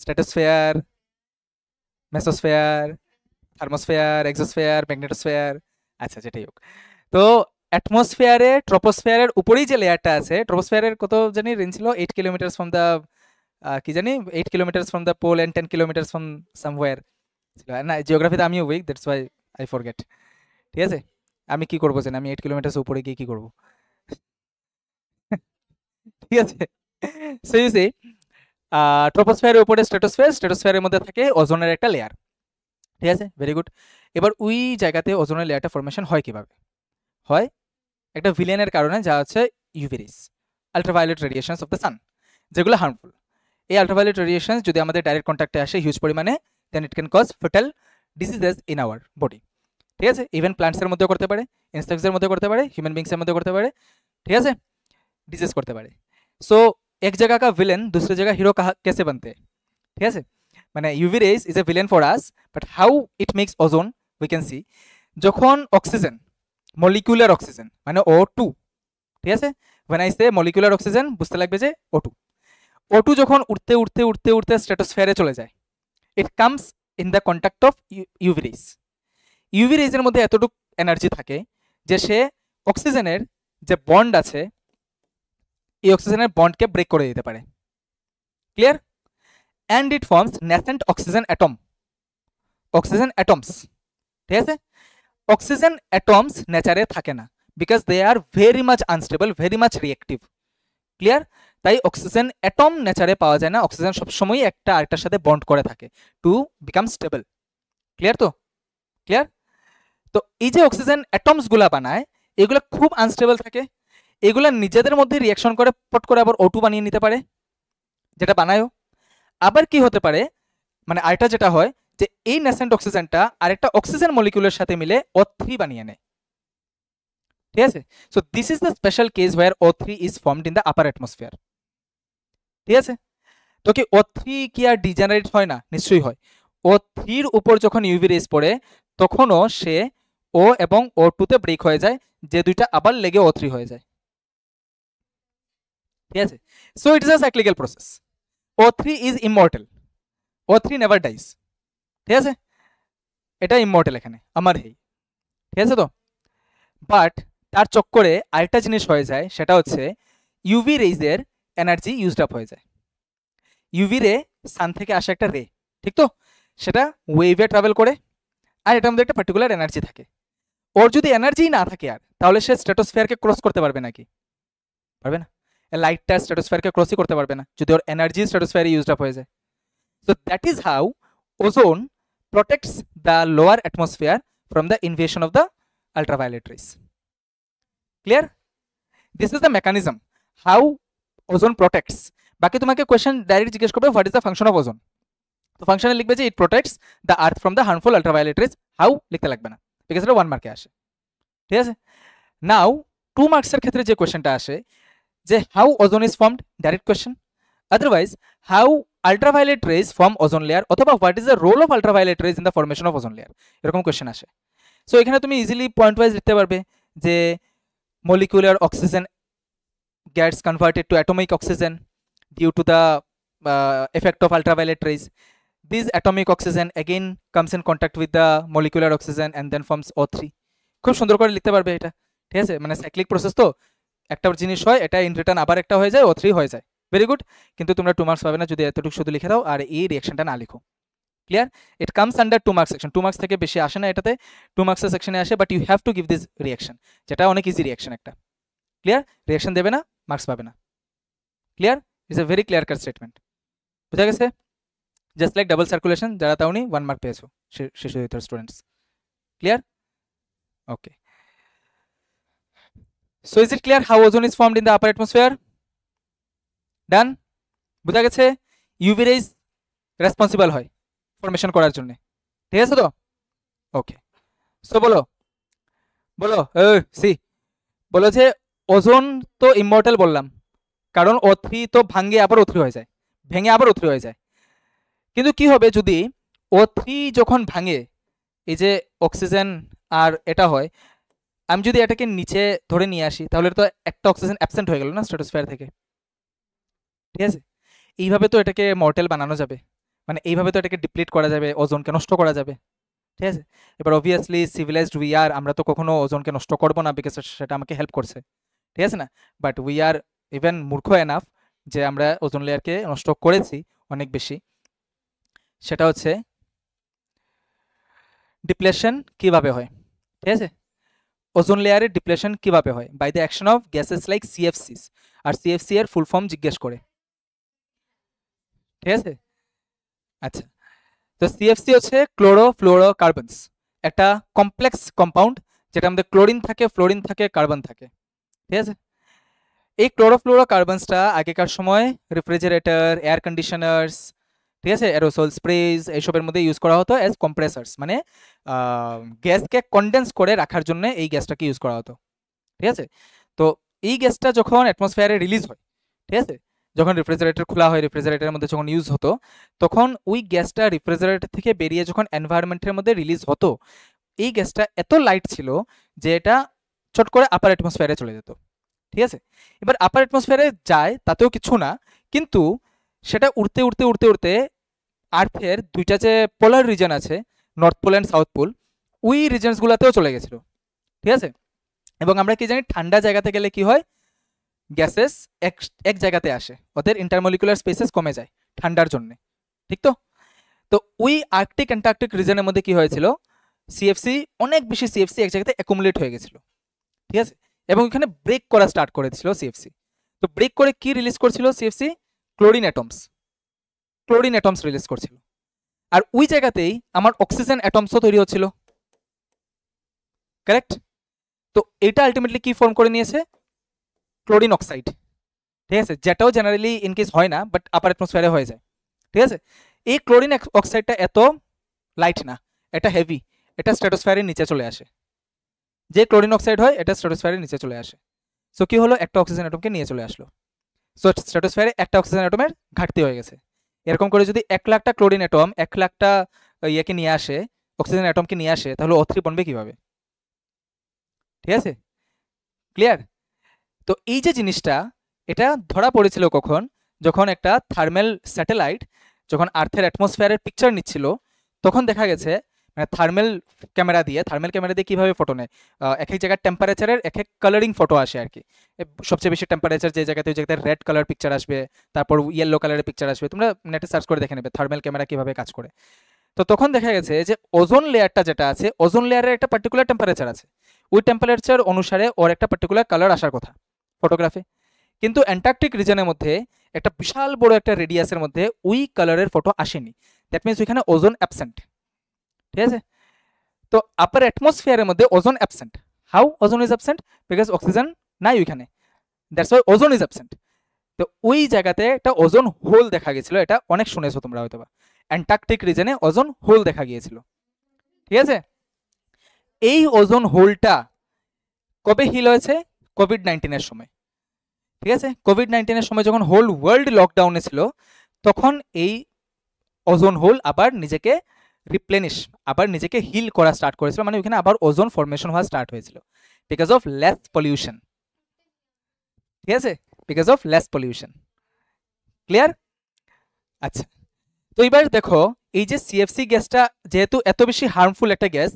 stratosphere, mesosphere, thermosphere, exosphere, magnetosphere, আচ্ছা যেটাই হোক। তো অ্যাটমসফিয়ারে ট্রপোস্ফিয়ারের উপরেই যে লেয়ারটা আছে, ট্রপোস্ফিয়ারের কত জানি রেঞ্জ ছিল 8 কিলোমিটার ফ্রম দ্য কি জানি 8 kilometre from the pole and 10 kilometre from somewhere ছিল না। জিওগ্রাফিতে আমিও weak, that's why I forget. ঠিক আছে, আমি কি করবো জানি, আমি 8 কিলোমিটার উপরে গিয়ে কি করবো? ঠিক আছে, সো ইউ সি ট্রপোস্ফিয়ারের উপরে স্ট্র্যাটোস্ফিয়ার, স্ট্র্যাটোস্ফিয়ারের মধ্যে থাকে ওজোনের একটা লেয়ার। ঠিক আছে, ভেরি গুড। এবার ওই জায়গাতে ওজোনের লেয়ারটা ফরমেশন হয় কিভাবে? হয় একটা ভিলেনের কারণে, যা হচ্ছে UV rays, ultraviolet radiations of the sun, যেগুলো হার্মফুল। এই আলট্রাভায়োলেট রেডিয়েশনস যদি আমাদের ডাইরেক্ট কন্ট্যাক্টে আসে হিউজ পরিমাণে, then it can cause fatal diseases in our body. ঠিক আছে, ইভেন প্লান্টসের মধ্যেও করতে পারে, ইনসেক্টসের মধ্যে করতে পারে, হিউম্যান বিংসের মধ্যে করতে পারে। ঠিক আছে, ডিজিজ করতে পারে। সো এক জায়গা কা ভিলেন दूसरी जगह হিরো कैसे बनते हैं? ঠিক আছে, মানে UV rays is a villain for us, but how it makes ozone we can see. যখন অক্সিজেন, মলিকুলার অক্সিজেন মানে O2, ঠিক আছে, when I say molecular oxygen বুঝতে লাগবে যে O2 যখন উঠতে উঠতে উঠতে উঠতে স্ট্র্যাটোস্ফিয়ারে চলে যায়, it comes in the contact of UV rays. UV রেজের মধ্যে এতটুকু এনার্জি থাকে যে সে অক্সিজেনের যে বন্ড আছে, এই অক্সিজেনের বন্ডকে ব্রেক করে দিতে পারে। Clear? And it forms nascent oxygen atom, oxygen atoms. ঠিক আছে, অক্সিজেন অ্যাটমস নেচারে থাকে না, because they are very much unstable, very much reactive. Clear? তাই অক্সিজেন অ্যাটম নেচারে পাওয়া যায় না, অক্সিজেন সবসময় একটা আরেকটার সাথে বন্ড করে থাকে টু বিকাম স্টেবল। ক্লিয়ার তো? ক্লিয়ার? তো এই যে অক্সিজেন অ্যাটমসগুলা বানায়, এগুলো খুব আনস্টেবল থাকে, এগুলো নিজেদের মধ্যে রিয়াকশন করে পট করে আবার O2 বানিয়ে নিতে পারে, যেটা বানায়ও। আবার কি হতে পারে, মানে আরেকটা যেটা হয় যে এই ন্যাসেন্ট অক্সিজেনটা আরেকটা অক্সিজেন মলিকিউলের সাথে মিলে O3 বানিয়ে নেয়। ঠিক আছে, so this is the special case where O3 is formed in the upper atmosphere. ঠিক আছে, তো কি O3 কি আর ডিজেনারেট হয় না? নিশ্চয়ই হয়। O3-র উপর যখন ইউভি রেস পড়ে তখনও সে O এবং O2-তে ব্রেক হয়ে যায়, যে দুইটা আবার লেগে O3 হয়ে যায়। ঠিক আছে, so it is a cyclical process. O3 is immortal, O3 never dies. ঠিক আছে, এটা ইমমর্টাল এখানে আমার হেই। ঠিক আছে তো, বাট তার চক্করে আরেকটা জিনিস হয়ে যায়, সেটা হচ্ছে ইউভি রেজের এনার্জি ইউজড আপ হয়ে যায়। ইউভি রে সান থেকে আসা একটা রে, ঠিক তো, সেটা ওয়েভে ট্রাভেল করে, আর এটার মধ্যে একটা পার্টিকুলার এনার্জি থাকে। ওর যদি এনার্জি না থাকে আর, তাহলে সে স্ট্র্যাটোস্ফিয়ারকে ক্রস করতে পারবে নাকি? পারবে না। লাইটটা স্ট্র্যাটোস্ফিয়ারকে ক্রসই করতে পারবে না যদি ওর এনার্জি স্ট্র্যাটোস্ফিয়ারে ইউজড আপ হয়ে যায়। So that is how ozone protects the lower atmosphere from the invasion of the ultraviolet rays. Clear? This is the mechanism how ozone protects. বাকি তোমাকে কোয়েশ্চেন ডাইরেক্ট জিজ্ঞেস করবে what is the function of ozone, তো ফাংশনে লিখবে যে it protects the earth from the harmful ultraviolet rays. How লিখতে লাগবে না, বিকজ এটা 1 মার্কে আসে। ঠিক আছে, নাও 2 মার্কসের ক্ষেত্রে যে কোয়েশ্চেনটা আসে যে how ozone is formed, direct question. Otherwise how ultraviolet rays form ozone layer, অথবা what is the role of ultraviolet rays in the formation of ozone layer, এরকম কোয়েশ্চেন আসে। সো এখানে তুমি ইজিলি পয়েন্ট ওয়াইজ লিখতে পারবে যে molecular oxygen gets converted to atomic oxygen due to the effect of ultraviolet rays. This atomic oxygen again comes in contact with the molecular oxygen and then forms O3. খুব সুন্দর করে লিখতে পারবে এটা। ঠিক আছে, মানে সাইক্লিক প্রসেস তো, একটা জিনিস হয় এটা ইন রিটার্ন আবার একটা হয়ে যায়, O3 হয়ে যায়। ভেরি গুড, কিন্তু তোমরা 2 মার্কস পাবে না যদি এতটুকু শুধু লিখে দাও আর এই রিঅ্যাকশনটা না লিখো। Clear? It comes under 2 marks section, 2 marks থেকে বেশি আসে না এটাতে, 2 মার্কসের সেকশনে আসে, but you have to give this reaction, যেটা অনেক ইজি রিঅ্যাকশন একটা। ক্লিয়ার? রিঅ্যাকশন দেবে না, মার্কস পাবে না। Clear? Is a very clear cut statement. বুঝা গেছে? জাস্ট লাইক ডাবল সার্কুলেশন, যারা তাওনি 1 মার্ক পেয়েছো শিশু students. Clear? Okay, so is it clear how ozone is formed in the upper atmosphere? Done? বুঝা গেছে? ইউভি রেজ রেসপন্সিবল হয় formation করার জন্য। ঠিক আছে তো? ওকে, সো বলো বলো সি বলো যে ওজোন তো ইমমর্টাল বললাম, কারণ O3 তো ভাঙে আবার O3 হয়ে যায়, ভেঙে আবার O3 হয়ে যায়। কিন্তু কি হবে যদি O3 যখন ভাঙে, এই যে অক্সিজেন আর এটা হয়, আমি যদি এটাকে নিচে ধরে নিয়ে আসি তাহলে তো একটা অক্সিজেন অ্যাবসেন্ট হয়ে গেল না স্ট্র্যাটোস্ফিয়ার থেকে, ঠিক আছে? এইভাবে তো এটাকে মর্টেল বানানো যাবে, মানে এইভাবে তো এটাকে ডিপ্লিট করা যাবে, ওজোনকে নষ্ট করা যাবে, ঠিক আছে? এবার অবভিয়াসলি সিভিলাইজড উই আর, আমরা তো কখনো ওজোনকে নষ্ট করবো না, বিকজ সেটা আমাকে হেল্প করছে, ঠিক আছে না? বাট উই আর ইভেন মূর্খ এনাফ যে আমরা ওজোন লেয়ারকে নষ্ট করেছি অনেক বেশি। সেটা হচ্ছে ডিপ্লেশন কিভাবে হয়, ঠিক আছে? ওজোন লেয়ারের ডিপ্লেশন কিভাবে হয়? By the action of gases like CFCs. আর সিএফসি এর ফুল ফর্ম জিজ্ঞেস করে, ঠিক আছে? আচ্ছা, তো সিএফসি হচ্ছে ক্লোরোফ্লোরোকার্বনস, একটা কমপ্লেক্স কম্পাউন্ড যেটা আমাদের ক্লোরিন থাকে, ফ্লোরিন থাকে, কার্বন থাকে, ঠিক আছে? এই ক্লোরোফ্লোরোকার্বনসটা আগেকার সময় রেফ্রিজারেটর, এয়ার কন্ডিশনার্স, ঠিক আছে, অ্যারোসল স্প্রেজ, এইসবের মধ্যে ইউজ করা হতো অ্যাজ কম্প্রেসার্স, মানে গ্যাসকে কনডেন্স করে রাখার জন্য এই গ্যাসটাকে ইউজ করা হতো, ঠিক আছে? তো এই গ্যাসটা যখন অ্যাটমসফিয়ারে রিলিজ হয়, ঠিক আছে, যখন রেফ্রিজারেটর খোলা হয়, রেফ্রিজারেটরের মধ্যে যখন ইউজ হতো, তখন ওই গ্যাসটা রেফ্রিজারেটর থেকে বেরিয়ে যখন এনভায়রনমেন্টের মধ্যে রিলিজ হতো, এই গ্যাসটা এত লাইট ছিল যে এটা চট করে আপার অ্যাটমসফিয়ারে চলে যেত, ঠিক আছে? এবার আপার অ্যাটমসফিয়ারে যায় তাতেও কিছু না, কিন্তু সেটা উড়তে উড়তে উড়তে উড়তে আর্থের দুইটা যে পোলার রিজন আছে, north pole and south pole, ওই রিজনসগুলোতেও চলে গেছিলো, ঠিক আছে? এবং আমরা কি জানি, ঠান্ডা জায়গাতে গেলে কি হয়, গ্যাসেস এক এক জায়গাতে আসে, ওদের ইন্টারমলিকুলার স্পেসেস কমে যায় ঠান্ডার জন্য, ঠিক তো? তো ওই আর্কটিক অ্যান্টার্কটিক রিজনের মধ্যে কি হয়েছিল, সিএফসি, অনেক বেশি সিএফসি এক জায়গাতে অ্যাকুমুলেট হয়ে গেছিল, ঠিক আছে? এবং এখানে ব্রেক করা স্টার্ট করেছিল সিএফসি। তো ব্রেক করে কি রিলিজ করছিল সিএফসি? ক্লোরিন অ্যাটমস রিলিজ করছিল। আর ওই জায়গাতেই আমার অক্সিজেন অ্যাটমসও তৈরি হচ্ছিল, কারেক্ট? তো এটা আলটিমেটলি কি ফর্ম করে নিয়েছে? ক্লোরিন অক্সাইড, ঠিক আছে, যেটাও জেনারেলি ইনকেস হয় না, বাট আপার অ্যাটমসফিয়ারে হয়ে যায়, ঠিক আছে? এই ক্লোরিন অক্সাইডটা এত লাইট না, এটা হেভি, এটা স্ট্র্যাটোস্ফিয়ারের নিচে চলে আসে। যে ক্লোরিন অক্সাইড হয় এটা স্ট্র্যাটোস্ফিয়ারের নিচে চলে আসে। সো কি হলো, একটা অক্সিজেন অ্যাটমকে নিয়ে চলে আসলো। সো স্ট্র্যাটোস্ফিয়ারে একটা অক্সিজেন অ্যাটমের ঘাটতি হয়ে গেছে। এরকম করে যদি 1,00,000টা ক্লোরিন অ্যাটম 1,00,000টা ইয়েকে নিয়ে আসে, অক্সিজেন অ্যাটমকে নিয়ে আসে, তাহলে O3 বনবে কিভাবে? ঠিক আছে, ক্লিয়ার? তো এই যে জিনিসটা, এটা ধরা পড়েছিল কখন? যখন একটা থার্মাল স্যাটেলাইট যখন আর্থের অ্যাটমসফিয়ারের পিকচার নিচ্ছিল, তখন দেখা গেছে মানে থার্মাল ক্যামেরা দিয়ে কীভাবে ফটো নেয়, এক এক জায়গার টেম্পারেচারের এক এক কালারিং ফটো আসে আর কি। সবচেয়ে বেশি টেম্পারেচার যে জায়গাতে, ওই জায়গাতে রেড কালার পিকচার আসবে, তারপর ইয়েলো কালারের পিকচার আসবে, তোমরা নেটে সার্চ করে দেখে নেবে থার্মাল ক্যামেরা কীভাবে কাজ করে। তো তখন দেখা গেছে যে ওজোন লেয়ারটা যেটা আছে, ওজোন লেয়ারের একটা পার্টিকুলার টেম্পারেচার আছে, ওই টেম্পারেচার অনুসারে ওর একটা পার্টিকুলার কালার আসার কথা ফটোগ্রাফে। কিন্তু অ্যান্টার্কটিক রিজনের মধ্যে একটা বিশাল বড় একটা রেডিয়াসের মধ্যে ওই কালারের ফটো আসেনি, দ্যাট মিনস ওইখানে ওজোন অ্যাবসেন্ট, ঠিক আছে? তো আপার অ্যাটমসফিয়ারের মধ্যে ozone absent. How ozone is absent? Because oxygen নাই ওইখানে, that's why ozone is absent. তো ওই জায়গাতে একটা ওজোন হোল দেখা গেছিল, এটা অনেক শুনেছো তোমরা হয়তো বা, অ্যান্টার্কটিক রিজনে ওজোন হোল দেখা গিয়েছিল, ঠিক আছে? এই ওজোন হোলটা কবে হিল হয়েছে? কোভিড-19 সময়, ঠিক আছে? কোভিড-19 সময় যখন হোল ওয়ার্ল্ড লকডাউনে ছিল, তখন এই ওজোন হোল আবার নিজেকে রিপ্লেনিশ, আবার নিজেকে হিল করা স্টার্ট করেছিল, মানে ওইখানে আবার ওজোন ফরমেশন হওয়া স্টার্ট হয়েছিল বিকজ অফ লেস পলিউশন, ঠিক আছে? Because of less pollution, clear? আচ্ছা, তো এবার দেখো, এই যে সিএফসি গ্যাসটা যেহেতু এত বেশি হার্মফুল একটা গ্যাস,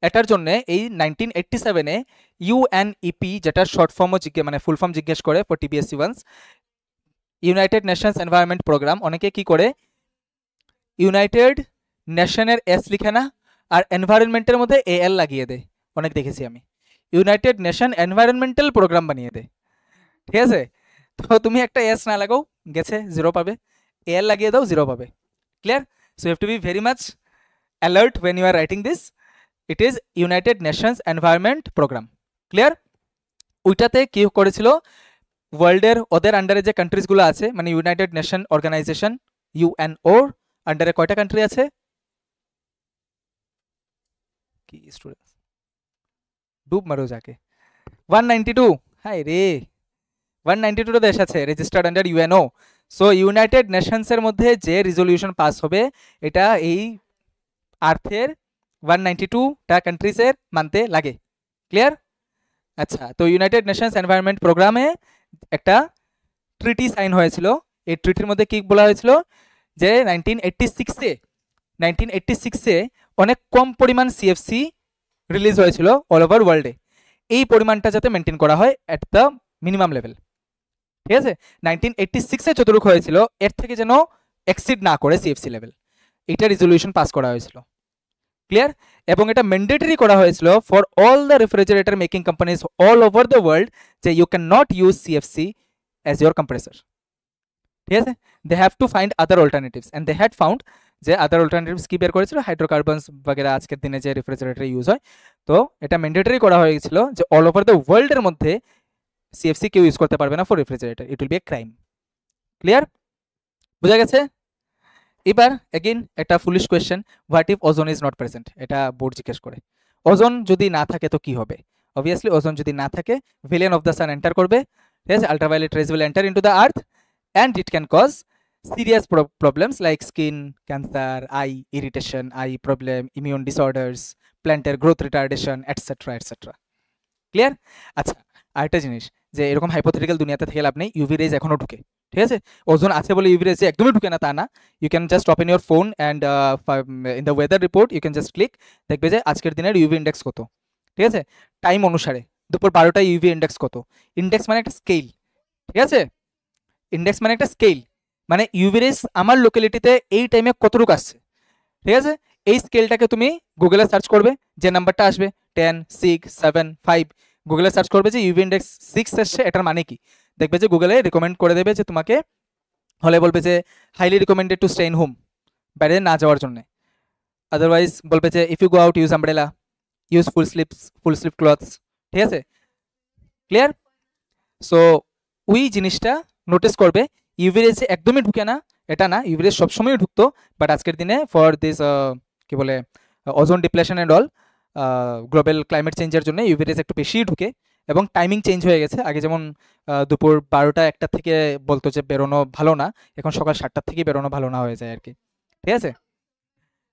এটার জন্য এই 1987-এ ইউএনইপি, যেটা শর্ট ফর্মও মানে ফুল ফর্ম জিজ্ঞেস করে for TBSC once, United Nations Environment Programme, অনেকে কি করে ইউনাইটেড নেশনের এস লিখে না, আর এনভায়রনমেন্টের মধ্যে এএল লাগিয়ে দেয়, অনেক দেখেছি আমি, ইউনাইটেড নেশন এনভায়রনমেন্টাল প্রোগ্রাম বানিয়ে দেয়, ঠিক আছে? তো তুমি একটা এস না লাগাও, গেছে, 0 পাবে, এএল লাগিয়ে দাও, 0 পাবে, clear? So you have to be very much alert when you are writing this. It is United Nations Environment Programme, clear? ওইটাতে কি করেছিল, ওয়ার্ল্ডের ওদের আন্ডারে যে কান্ট্রিজগুলো আছে, মানে ইউনাইটেড নেশন অর্গানাইজেশন ইউএনওর আন্ডারে কয়টা কান্ট্রি আছে? কি স্টুডেন্ট ডুব মারো যাকে, 192, হাই রে 192 দেশ আছে registered under UNO. So united নেশনসের মধ্যে যে রিজলিউশন পাস হবে এটা এই আর্থের 192টা কান্ট্রিজের মানতে লাগে। ক্লিয়ার? আচ্ছা, তো ইউনাইটেড নেশনস এনভায়রনমেন্ট প্রোগ্রামে একটা ট্রিটি সাইন হয়েছিল। এই ট্রিটির মধ্যে কি বলা হয়েছিল যে 1986-এ অনেক কম পরিমাণ সিএফসি রিলিজ হয়েছিল অল ওভার ওয়ার্ল্ডে। এই পরিমাণটা যাতে মেনটেন করা হয় অ্যাট দ্য মিনিমাম লেভেল। ঠিক আছে, 1986-এ যতটুকু হয়েছিল এর থেকে যেন এক্সিড না করে সিএফসি লেভেল, এটা রিজলিউশন পাস করা হয়েছিল। ক্লিয়ার? এবং এটা ম্যান্ডেটরি করা হয়েছিল for all the refrigerator making companies all over the world যে you can not use CFC as your compressor. ঠিক আছে, they have to find other alternatives and they had found যে আদার অল্টারনেটিভস কি বের করেছিল, hydrocarbons বাগেরা আজকের দিনে যে রেফ্রিজারেটরে ইউজ হয়। তো এটা ম্যান্ডেটরি করা হয়েছিল যে অল ওভার দ্য ওয়ার্ল্ডের মধ্যে সিএফসি কেউ ইউজ করতে পারবে না for refrigerator, it will be a crime. Clear? বোঝা গেছে? এবার এগেইন একটা foolish question, what if ozone is not present? এটা বোর্ড জিজ্ঞেস করে। ওজোন যদি না থাকে তো কি হবে? অবভিয়াসলি ওজোন যদি না থাকে villain of the sun enter করবে, ঠিক আছে, ultraviolet rays will enter into the earth and it can cause serious problems like skin cancer, eye irritation, eye problem, immune disorders, plantar growth retardation, etc etc. Clear? আচ্ছা, আরেকটা জিনিস যে এরকম hypothetical দুনিয়াতে থেকে লাভ নেই, ইউভি রেজ এখনো ঢুকে। ঠিক আছে, ওজোন আছে বলে ইউভি রেজ একদমই ঢুকে না তা না। You can just open your phone and in the weather report you can just click, দেখবে যে আজকের দিনের ইউভি ইন্ডেক্স কত। ঠিক আছে, টাইম অনুসারে দুপুর 12টায় ইউভি ইন্ডেক্স কত। ইন্ডেক্স মানে একটা স্কেল, ঠিক আছে, ইন্ডেক্স মানে একটা স্কেল, মানে ইউভি রেজ আমার লোকালিটিতে এই টাইমে কতটুকু আসছে। ঠিক আছে, এই স্কেলটাকে তুমি গুগলে সার্চ করবে, যে নাম্বারটা আসবে 10, 6, 7, 5, গুগলে সার্চ করবে যে ইউভি ইন্ডেক্স 6 এসছে, এটার মানে কি, দেখবে যে গুগলে রিকমেন্ড করে দেবে যে তোমাকে, হলে বলবে যে highly recommended to stay in home, বাইরে না যাওয়ার জন্য। আদারওয়াইজ বলবে যে if you go out use umbrella, use full sleeve clothes. ঠিক আছে, ক্লিয়ার? সো ওই জিনিসটা নোটিস করবে, ইউভি রেজ একদমই ঢুকে না এটা না, ইউভি রেজ সবসময় ঢুকতো, বাট আজকের দিনে ফর দিস কি বলে ozone depletion and all global climate চেঞ্জের জন্য ইউভি রেজ একটু বেশিই ঢুকে এবং টাইমিং চেঞ্জ হয়ে গেছে। আগে যেমন দুপুর 12টা 1টা থেকে বলতো যে বেরোনো ভালো না, এখন সকাল 7টার থেকেই বেরোনো ভালো না হয়ে যায় আর কি। ঠিক আছে,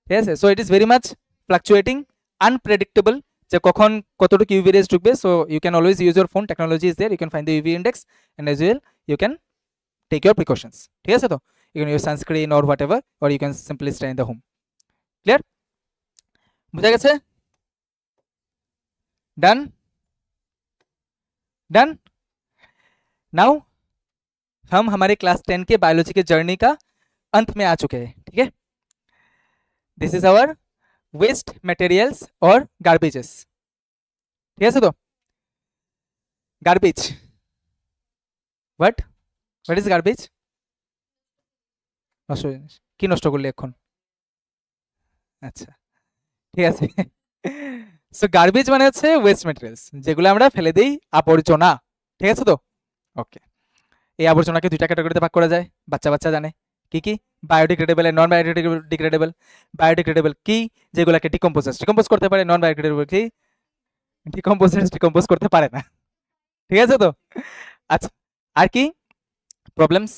ঠিক আছে, so it is very much fluctuating, unpredictable যে কখন কতটুকু ইউভি রেজ ঢুকবে। So you can always use your phone, technology is there, you can find the UV index and as well you can take your precautions. ঠিক আছে, তো you can use sunscreen or whatever, or you can simply stay in the home. Clear? বুঝা গেছে? Done? Done? Now हम हमारे class 10 के biology के journey का अंत में आ चुके हैं। ठीक है, this is our waste materials और गार्बेजेस। ठीक है, तो गार्बेज, হোয়াট ইজ গার্বেজ? নষ্ট জিনিস কি নষ্ট করলি এখন? আচ্ছা, ঠিক আছে। সো গার্বেজ মানে হচ্ছে ওয়েস্ট ম্যাটেরিয়ালস, যেগুলো আমরা ফেলে দিই, আবর্জনা। ঠিক আছে, তো ওকে, এই আবর্জনাকে দুইটা ক্যাটাগরিতে ভাগ করা যায়, বাচ্চা বাচ্চা জানে কি কি, biodegradable and non biodegradable. Biodegradable কি, যেগুলোকে ডিকম্পোজ করতে পারে, নন বায়োডিগ্রেডেবল কি, ডিকম্পোজ করতে পারে না। ঠিক আছে, তো আচ্ছা, আর কি প্রবলেমস?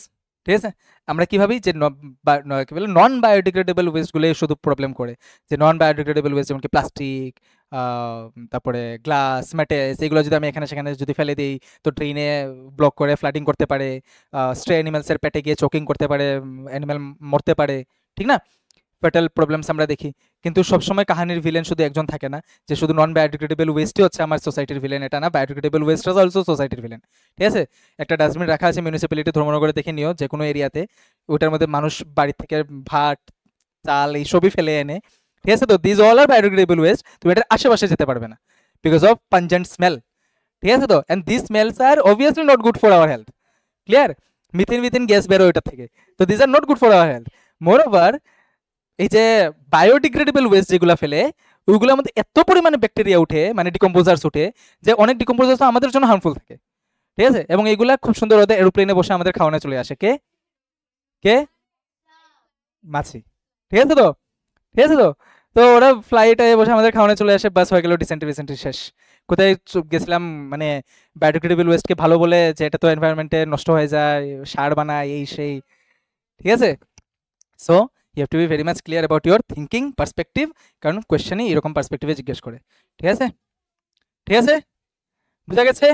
ঠিক আছে, আমরা কি ভাবি যে কি বলে নন বায়োডিগ্রেডেবল ওয়েস্টগুলো শুধু প্রবলেম করে, যে নন বায়োডিগ্রেডেবল ওয়েস্ট যেমন কি প্লাস্টিক, তারপরে গ্লাস, মেটেলস, এগুলো যদি আমি এখানে সেখানে যদি ফেলে দিই তো ড্রেনে ব্লক করে ফ্লাডিং করতে পারে, স্ট্রে অ্যানিমালসের পেটে গিয়ে চোকিং করতে পারে, অ্যানিমাল মরতে পারে, ঠিক না, ফ্যাটাল প্রবলেমস আমরা দেখি। কিন্তু সবসময় কাহিনীর ভিলেন শুধু একজন থাকে না, যে শুধু নন বায়োডিগ্রেডেবল ওয়েস্টই হচ্ছে আমার সোসাইটির ভিলেন, এটা না, বায়োডিগ্রেডেবল ওয়েস্ট ইজ অলসো সোসাইটির ভিলেন। ঠিক আছে, একটা ডাস্টবিন রাখা আছে মিউনিসিপ্যালিটি ধর্মনগরে, দেখে নিও যে কোনো এরিয়াতে, ওটার মধ্যে মানুষ বাড়ি থেকে ভাত চাল এইসবই ফেলে এনে। ঠিক আছে, তো this all are biodegradable waste, তুমি এটার আশেপাশে যেতে পারবে না বিকজ অফ পাঞ্জেন্ট স্মেল। ঠিক আছে, তো and this smells are obviously not good for our health. Clear? Methane gas বেরো ওইটার থেকে, তো this are not good for our health. Moreover এই যে বায়োডিগ্রেডেবল ওয়েস্ট যেগুলো ফেলে, ওইগুলোর মধ্যে এত পরিমাণে ব্যাকটেরিয়া উঠে, মানে ডিকম্পোজার্স উঠে, যে অনেক ডিকম্পোজার্স আমাদের জন্য হার্মফুল থাকে। ঠিক আছে, এবং এগুলা খুব সুন্দর ওদের এরোপ্লেনে বসে আমাদের খাওয়ানো চলে আসে। কে কে? মাছি। ঠিক আছে, তো ঠিক আছে, তো তো ওরা ফ্লাইটে বসে আমাদের খাওয়ানো চলে আসে, বাস হয়ে গেল, ডিসেন্ট্রি শেষ। কোথায় গেছিলাম মানে বায়োডিগ্রেডেবল ওয়েস্টকে ভালো বলে যে এটা তো এনভায়রনমেন্টে নষ্ট হয়ে যায়, সার বানায়, এই সেই। ঠিক আছে, so you have to be very much clear about your thinking perspective, কারণ কোয়েশ্চেনই এরকম পার্সপেক্টিভে জিজ্ঞেস করে। ঠিক আছে, ঠিক আছে, বুঝা গেছে?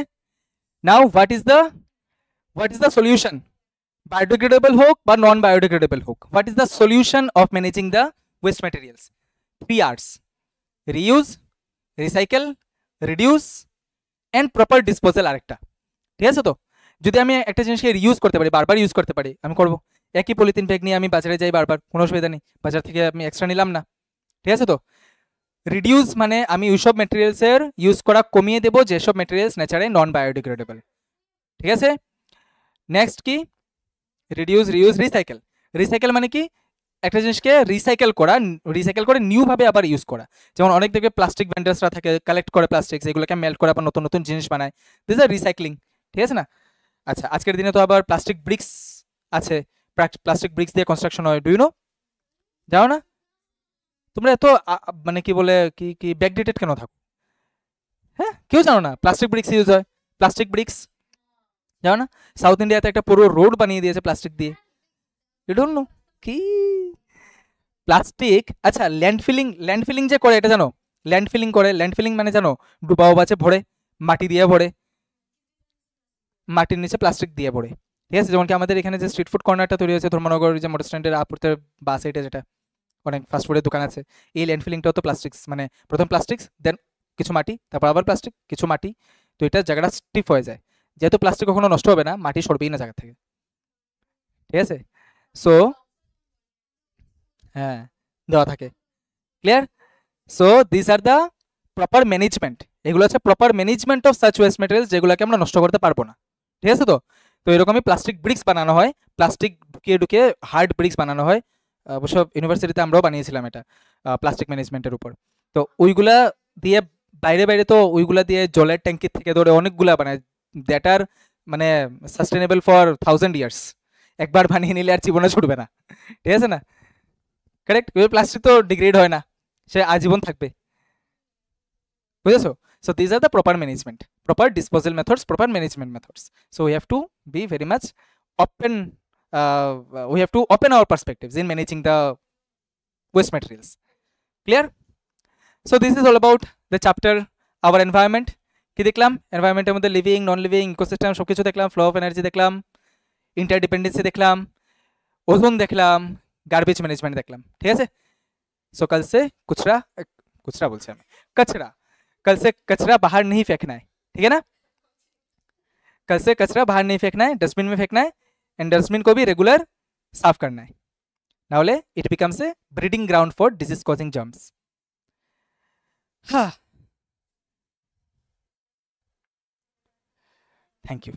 Now what is the solution, biodegradable হোক বা নন বায়োডিগ্রেডেবল হোক, what is the solution of managing the West materials? 3 R's: reuse, recycle, reduce and proper disposal. আরেকটা, ঠিক আছে? তো যদি আমি একটা জিনিসকে রিউজ করতে পারি, বারবার ইউজ করতে পারি, আমি করবো। একই পলিথিন ব্যাগ নিয়ে আমি বাজারে যাই বারবার, কোনো অসুবিধা নেই, বাজার থেকে আমি এক্সট্রা নিলাম না। ঠিক আছে? তো রিডিউস মানে আমি ওইসব মেটেরিয়ালসের ইউজ করা কমিয়ে দেবো যেসব মেটেরিয়ালস নেচারে নন বায়োডিগ্রেডেবল। ঠিক আছে, নেক্সট কি? Reduce, reuse, recycle. রিসাইকেল মানে কি? একটা জিনিসকে রিসাইকেল করে নিউভাবে আবার ইউজ করা। যেমন অনেক দেখবে প্লাস্টিক ভেন্ডার্সরা থাকে, কালেক্ট করে প্লাস্টিক, এগুলোকে মেল্ট করে আবার নতুন নতুন জিনিস বানায়, দিস আর রিসাইক্লিং। ঠিক আছে না? আচ্ছা, আজকের দিনে তো আবার প্লাস্টিক ব্রিক্স আছে, প্লাস্টিক ব্রিক্স দিয়ে কনস্ট্রাকশন হয়, ডু ইউ নো? জানো না? তোমরা এত মানে কি বলে কি কি ব্যাকডেটেড কেন থাকো? হ্যাঁ, কেউ জানো না প্লাস্টিক ব্রিক্স ইউজ হয়? প্লাস্টিক ব্রিক্স জানো না? সাউথ ইন্ডিয়াতে একটা পুরো রোড বানিয়ে দিয়েছে প্লাস্টিক দিয়ে, ইউ ডোন্ট নো কি প্লাস্টিক? আচ্ছা, ল্যান্ডফিলিং যে করে এটা জানো? ল্যান্ডফিলিং মানে জানো? ডুবাও বাচে ভরে, মাটি দিয়ে ভরে, মাটির নিচে প্লাস্টিক দিয়ে ভরে। ঠিক আছে, যেমন কি আমাদের এখানে যে স্ট্রিট ফুড কর্নারটা তৈরি হয়েছে ধর্মনগর যে মোটর স্ট্যান্ডের আপুরতে বাস এটা, যেটা অনেক ফাস্টফুডের দোকান আছে, এই ল্যান্ডফিলিংটাও তো প্লাস্টিক্স, মানে প্রথম প্লাস্টিক্স, দেন কিছু মাটি, তারপর আবার প্লাস্টিক, কিছু মাটি। তো এটা জায়গাটা স্টিফ হয়ে যায়, যেহেতু প্লাস্টিক কখনো নষ্ট হবে না, মাটি সরবেই না জায়গা থেকে। ঠিক আছে, সো হ্যাঁ, দেওয়া থাকে, clear? So this are the proper management, এগুলো হচ্ছে proper management of such West materials যেগুলোকে আমরা নষ্ট করতে পারবো না। ঠিক আছে? তো তো এরকমই প্লাস্টিক ব্রিক্স বানানো হয়, প্লাস্টিক ঢুকিয়ে ঢুকিয়ে হার্ড ব্রিক্স বানানো হয়। অবশ্য ইউনিভার্সিটিতে আমরাও বানিয়েছিলাম এটা প্লাস্টিক ম্যানেজমেন্টের উপর। তো ওইগুলা দিয়ে বাইরে বাইরে তো ওইগুলা দিয়ে জলের ট্যাঙ্কির থেকে ধরে অনেকগুলা বানায়, দ্যাট আর মানে সাস্টেনেবল ফর 1000 ইয়ার্স। একবার বানিয়ে নিলে আর জীবনে ছুটবে না। ঠিক আছে না? কারেক্ট, প্লাস্টিক তো ডিগ্রেড হয় না, সে আজীবন থাকবে, বুঝেছো? So these are the proper management, proper disposal methods, proper management methods. So we have to be very much open, we have to open our perspectives in managing the waste materials. Clear? So this is all about the chapter our environment. কি দেখলাম? এনভায়রনমেন্টের মধ্যে living, non living, ecosystem সবকিছু দেখলাম, flow of energy দেখলাম, ইন্টারডিপেন্ডেন্সি দেখলাম, ozone দেখলাম, garbage management দেখলাম। ঠিক আছে? सो कल से कुचरा कुचरा बोलते हैं कचरा, कल से कचरा बाहर नहीं फेंकना है, ठीक है ना? कल से कचरा बाहर नहीं फेंकना है, डस्टबिन में फेंकना है, एंड डस्टबिन को भी रेगुलर साफ करना है, ना होले it becomes a breeding ground for disease causing germs. हाँ, थैंक यू।